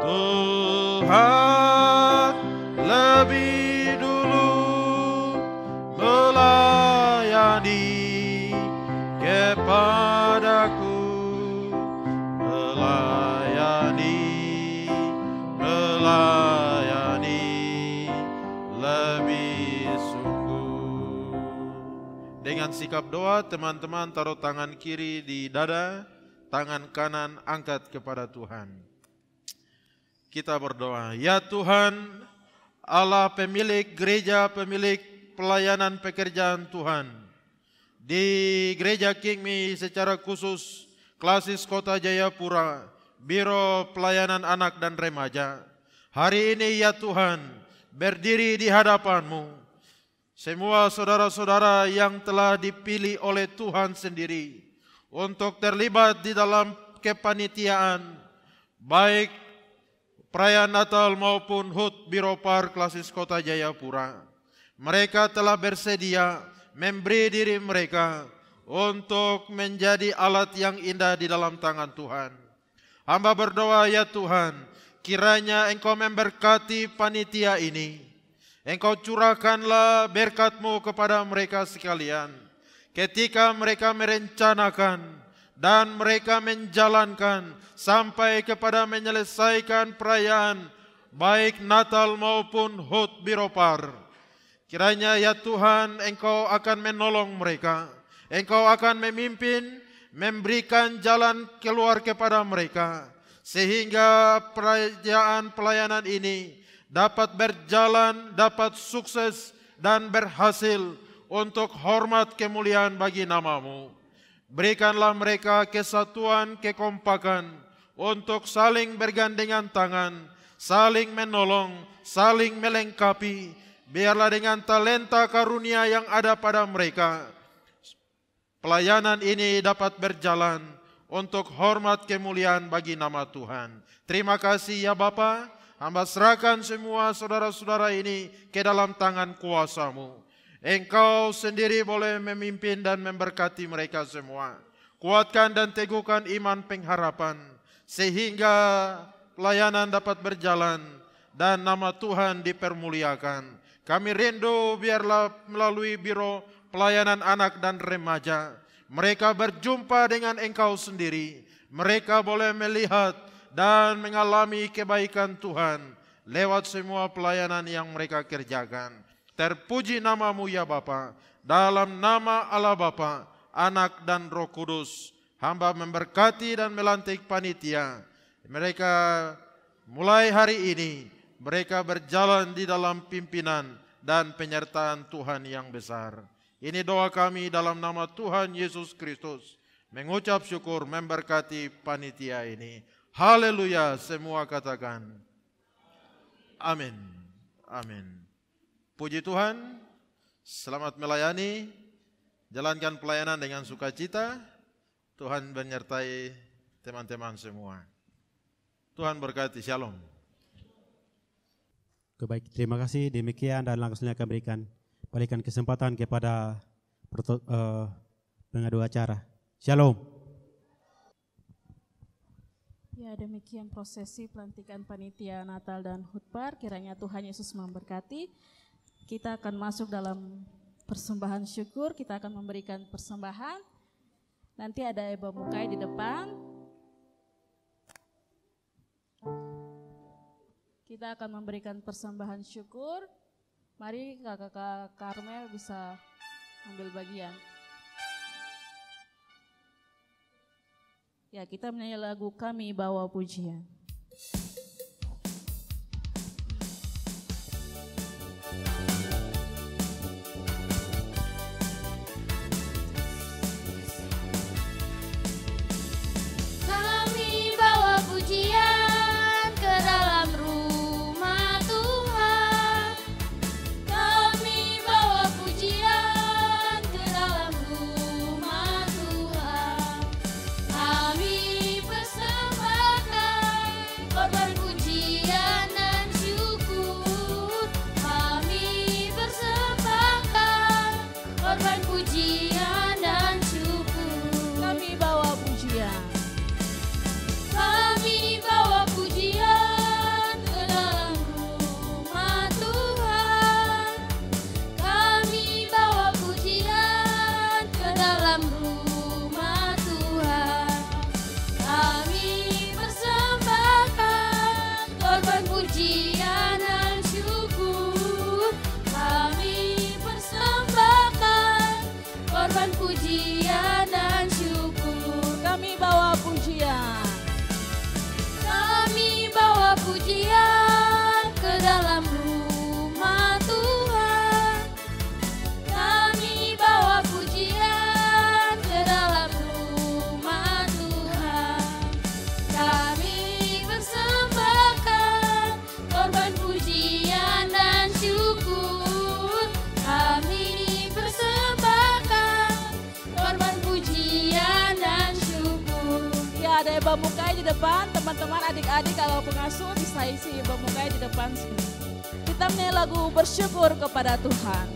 Tuhan lebih dulu melayani kepadaku, melayani, melayani lebih sungguh. Dengan sikap doa, teman-teman taruh tangan kiri di dada, tangan kanan angkat kepada Tuhan. Kita berdoa. Ya Tuhan, Allah pemilik gereja, pemilik pelayanan pekerjaan Tuhan, di Gereja King Mi secara khusus Klasis Kota Jayapura, Biro Pelayanan Anak dan Remaja. Hari ini ya Tuhan, berdiri di hadapan-Mu, semua saudara-saudara yang telah dipilih oleh Tuhan sendiri untuk terlibat di dalam kepanitiaan, baik perayaan Natal maupun HUT Biro Par Klasis Kota Jayapura. Mereka telah bersedia memberi diri mereka untuk menjadi alat yang indah di dalam tangan Tuhan. Hamba berdoa ya Tuhan, kiranya Engkau memberkati panitia ini. Engkau curahkanlah berkat-Mu kepada mereka sekalian, ketika mereka merencanakan dan mereka menjalankan sampai kepada menyelesaikan perayaan baik Natal maupun HUT Biro Par. Kiranya ya Tuhan, Engkau akan menolong mereka, Engkau akan memimpin, memberikan jalan keluar kepada mereka, sehingga perayaan pelayanan ini dapat berjalan, dapat sukses dan berhasil untuk hormat kemuliaan bagi nama-Mu. Berikanlah mereka kesatuan, kekompakan untuk saling bergandengan tangan, saling menolong, saling melengkapi. Biarlah dengan talenta karunia yang ada pada mereka, pelayanan ini dapat berjalan untuk hormat kemuliaan bagi nama Tuhan. Terima kasih ya Bapa, hamba serahkan semua saudara-saudara ini ke dalam tangan kuasa-Mu. Engkau sendiri boleh memimpin dan memberkati mereka semua. Kuatkan dan teguhkan iman pengharapan, sehingga pelayanan dapat berjalan dan nama Tuhan dipermuliakan. Kami rindu biarlah melalui Biro Pelayanan Anak dan Remaja, mereka berjumpa dengan Engkau sendiri. Mereka boleh melihat dan mengalami kebaikan Tuhan lewat semua pelayanan yang mereka kerjakan. Terpuji nama-Mu ya Bapa, dalam nama Allah Bapa, Anak dan Roh Kudus, hamba memberkati dan melantik panitia. Mereka mulai hari ini, mereka berjalan di dalam pimpinan dan penyertaan Tuhan yang besar. Ini doa kami dalam nama Tuhan Yesus Kristus. Mengucap syukur memberkati panitia ini. Haleluya, semua katakan. Amin. Amin. Puji Tuhan, selamat melayani, jalankan pelayanan dengan sukacita. Tuhan menyertai teman-teman semua. Tuhan berkati, shalom. Baik, terima kasih. Demikian dan langsung akan berikan kesempatan kepada pengadu acara. Shalom. Ya, demikian prosesi pelantikan panitia Natal dan Khotbah. Kiranya Tuhan Yesus memberkati. Kita akan masuk dalam persembahan syukur. Kita akan memberikan persembahan. Nanti ada Ibu Mukai di depan. Kita akan memberikan persembahan syukur. Mari kakak Karmel bisa ambil bagian. Ya, kita menyanyi lagu Kami Bawa Pujian. Kami bawa pujian ke dalam rumah Tuhan. Kami bawa pujian ke dalam rumah Tuhan. Kami persembahkan korban pujian dan syukur. Kami persembahkan korban pujian dan syukur. Kami bawa pujian. Kami bawa pujian ke dalam rumah Tuhan. Kami bawa pujian ke dalam rumah Tuhan. Kami persembahkan korban pujian dan syukur. Kami persembahkan korban pujian dan syukur. Kami bawa pujian. Kami bawa pujian ke dalam rumah Tuhan. Kami bawa pujian ke dalam rumah Tuhan. Kami persembahkan korban pujian dan syukur. Kami persembahkan korban pujian dan syukur. Ya, ada Ibu Mukai di depan. Teman-teman adik-adik kalau pengasuh bisa isi Ibu Mukai di depan sini. Kita menyanyi lagu bersyukur kepada Tuhan.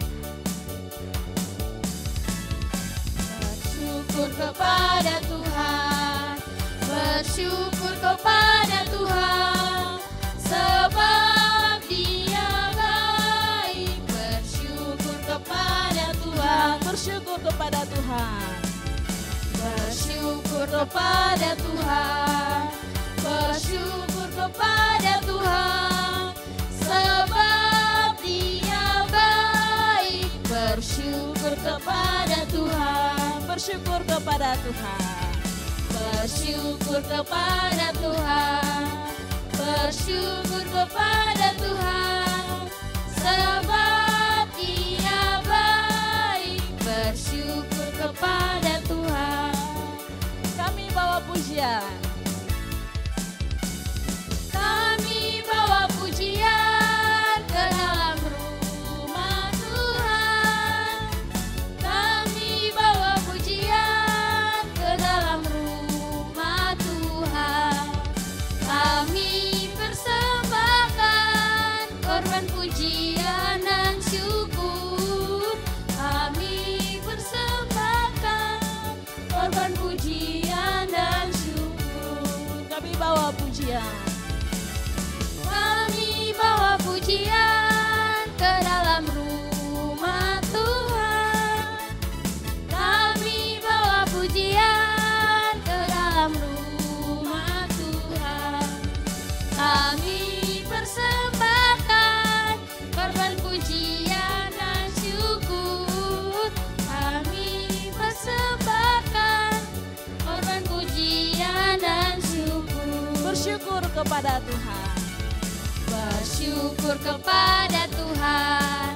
Bersyukur kepada Tuhan, bersyukur kepada Tuhan, sebab Dia baik. Bersyukur kepada Tuhan, Bersyukur kepada Tuhan. bersyukur kepada Tuhan, bersyukur kepada Tuhan, sebab Dia baik. Bersyukur kepada Tuhan, Bersyukur kepada Tuhan. bersyukur kepada Tuhan, bersyukur kepada Tuhan, sebab Dia baik. Bersyukur kepada Tuhan. Kami bawa pujian. Kami bawa pujian ke dalam rumah Tuhan. Kami bawa pujian ke dalam rumah Tuhan. Kami persembahkan korban pujian dan syukur. Kami persembahkan korban pujian dan syukur. Kami bawa pujian. Kami bawa pujian ke dalam rumah Tuhan. Kami bawa pujian ke dalam rumah Tuhan. Kami persembahkan korban pujian dan syukur. Kami persembahkan korban pujian dan syukur. Bersyukur kepada Tuhan. Bersyukur kepada Tuhan,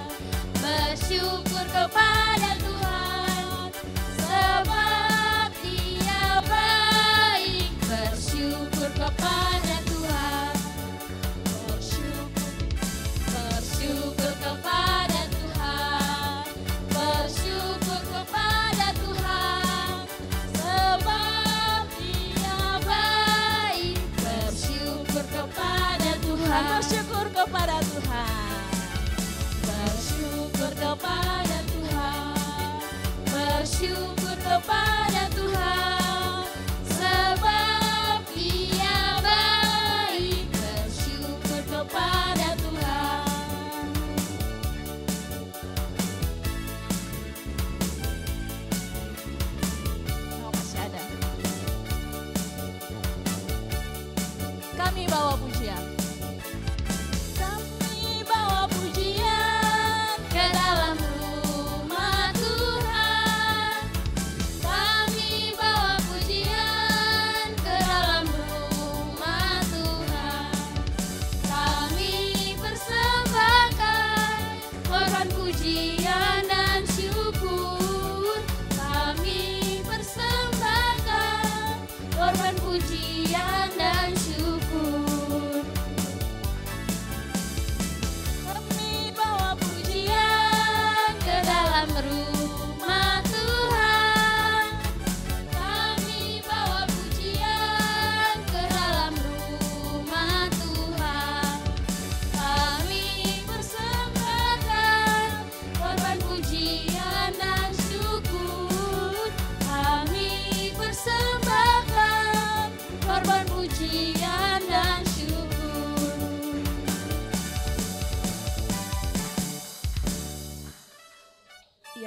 bersyukur kepada Tuhan, sebab Dia baik. Bersyukur kepada Tuhan, bersyukur kepada Tuhan, bersyukur kepada Tuhan, sebab Dia baik. Bersyukur kepada Tuhan. Bersyukur kepada Tuhan.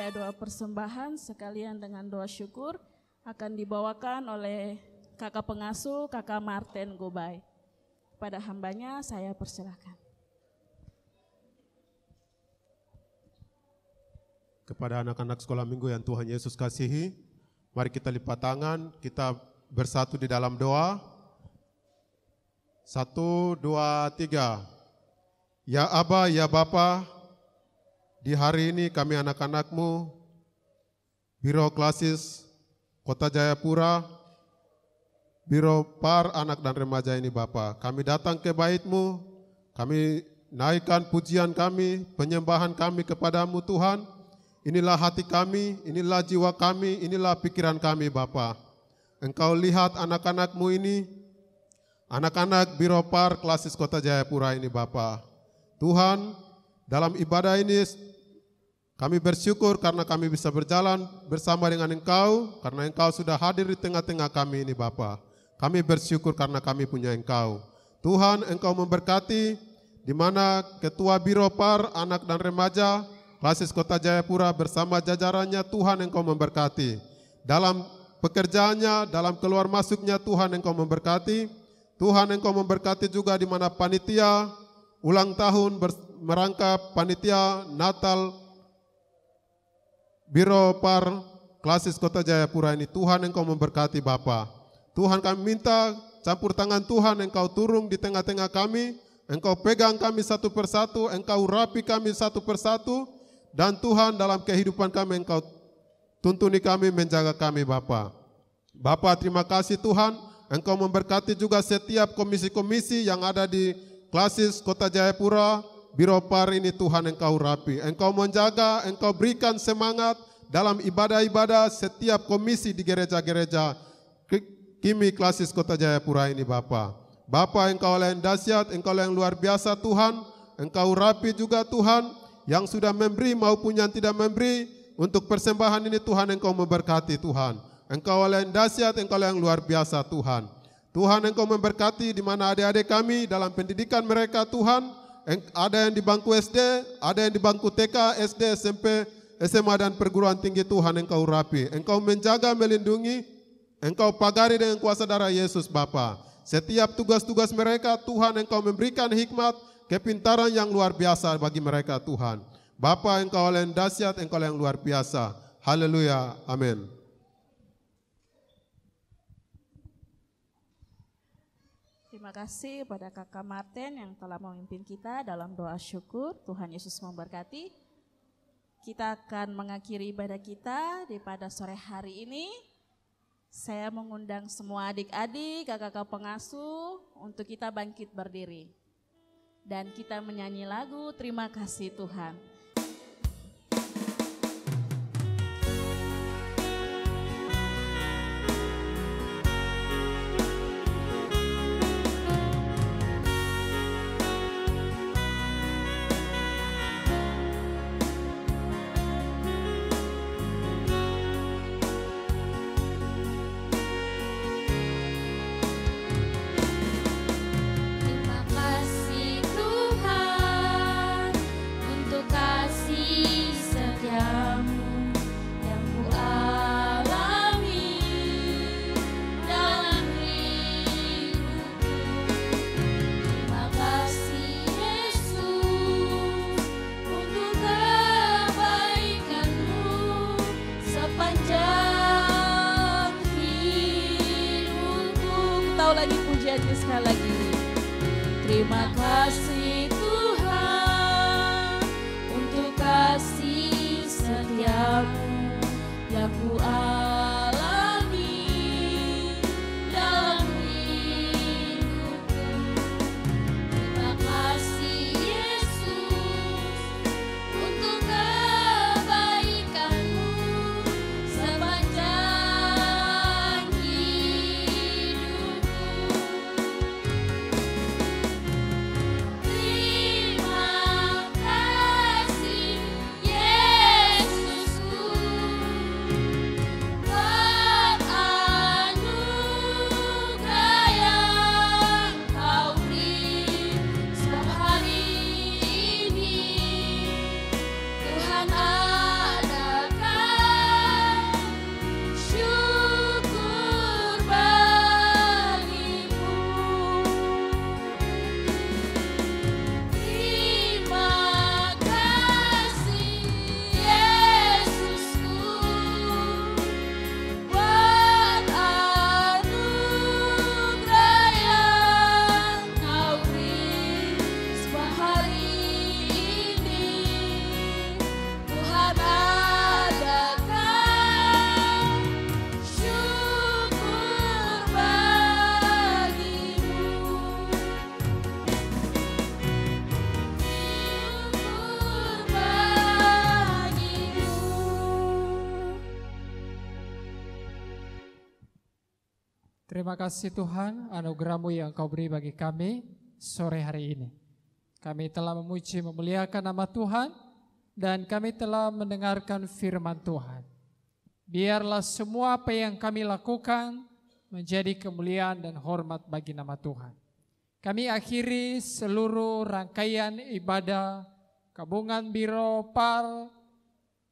Ya, doa persembahan sekalian dengan doa syukur akan dibawakan oleh kakak pengasuh, kakak Martin Gobay. Pada hambanya saya persilahkan. Kepada anak-anak sekolah minggu yang Tuhan Yesus kasihi, mari kita lipat tangan, kita bersatu di dalam doa. 1, 2, 3. Ya Aba, ya Bapa, di hari ini kami anak-anak-Mu, Biro Klasis Kota Jayapura, Biro Par Anak dan Remaja ini Bapa, kami datang ke bait-Mu, kami naikkan pujian kami, penyembahan kami kepadamu Tuhan. Inilah hati kami, inilah jiwa kami, inilah pikiran kami Bapa. Engkau lihat anak-anak-Mu ini, anak-anak Biro Par Klasis Kota Jayapura ini Bapa. Tuhan, dalam ibadah ini kami bersyukur karena kami bisa berjalan bersama dengan Engkau, karena Engkau sudah hadir di tengah-tengah kami ini Bapa. Kami bersyukur karena kami punya Engkau. Tuhan, Engkau memberkati di mana Ketua Biro Par Anak dan Remaja Klasis Kota Jayapura bersama jajarannya, Tuhan Engkau memberkati. Dalam pekerjaannya, dalam keluar masuknya, Tuhan Engkau memberkati. Tuhan Engkau memberkati juga di mana panitia ulang tahun merangkap panitia Natal Biro Par Klasis Kota Jayapura ini. Tuhan Engkau memberkati Bapa. Tuhan kami minta campur tangan Tuhan Engkau turun di tengah-tengah kami. Engkau pegang kami satu persatu, Engkau rapi kami satu persatu. Dan Tuhan dalam kehidupan kami Engkau tuntuni kami, menjaga kami Bapa. Bapa terima kasih Tuhan, Engkau memberkati juga setiap komisi-komisi yang ada di Klasis Kota Jayapura, Biro Par ini Tuhan Engkau rapi. Engkau menjaga, Engkau berikan semangat dalam ibadah-ibadah setiap komisi di gereja-gereja Kimi Klasis Kota Jayapura ini Bapa. Bapa Engkau yang dahsyat, Engkau yang luar biasa Tuhan. Engkau rapi juga Tuhan, yang sudah memberi maupun yang tidak memberi untuk persembahan ini Tuhan Engkau memberkati Tuhan. Engkau yang dahsyat, Engkau yang luar biasa Tuhan. Tuhan Engkau memberkati di mana adik-adik kami dalam pendidikan mereka Tuhan. Ada yang di bangku SD, ada yang di bangku TK, SD, SMP, SMA dan perguruan tinggi Tuhan Engkau rapi. Engkau menjaga, melindungi, Engkau pagari dengan kuasa darah Yesus Bapa. Setiap tugas-tugas mereka Tuhan Engkau memberikan hikmat, kepintaran yang luar biasa bagi mereka Tuhan. Bapa Engkau yang dahsyat, Engkau yang luar biasa. Haleluya, amin. Terima kasih pada kakak Martin yang telah memimpin kita dalam doa syukur. Tuhan Yesus memberkati. Kita akan mengakhiri ibadah kita di pada sore hari ini. Saya mengundang semua adik-adik, kakak-kakak pengasuh untuk kita bangkit berdiri. Dan kita menyanyi lagu Terima Kasih Tuhan. Terima kasih Tuhan untuk kasih setiamu yang ku alami dalam hidupku. Terima kasih Yesus untuk kebaikanmu sepanjang hidupku. Kita ulangi pujiannya sekali lagi. Terima kasih Tuhan untuk kasih setiamu yang ku alami dalam hidupku. Terima kasih Yesus untuk kebaikanmu sepanjang hidupku. Terima kasih Tuhan, anugerah-Mu yang Kau beri bagi kami sore hari ini. Kami telah memuji memuliakan nama Tuhan dan kami telah mendengarkan firman Tuhan. Biarlah semua apa yang kami lakukan menjadi kemuliaan dan hormat bagi nama Tuhan. Kami akhiri seluruh rangkaian ibadah Gabungan Biro Par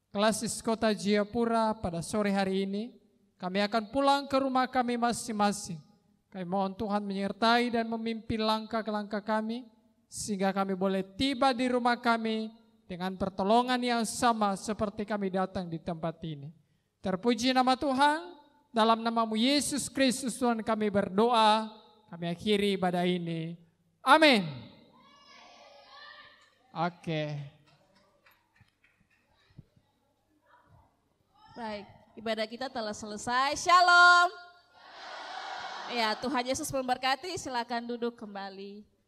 Klasis Kota Jayapura pada sore hari ini. Kami akan pulang ke rumah kami masing-masing. Kami mohon Tuhan menyertai dan memimpin langkah-langkah kami, sehingga kami boleh tiba di rumah kami dengan pertolongan yang sama seperti kami datang di tempat ini. Terpuji nama Tuhan, dalam nama-Mu Yesus Kristus Tuhan kami berdoa, kami akhiri ibadah ini. Amin. Oke. Baik, ibadah kita telah selesai. Shalom. Ya, Tuhan Yesus memberkati. Silakan duduk kembali.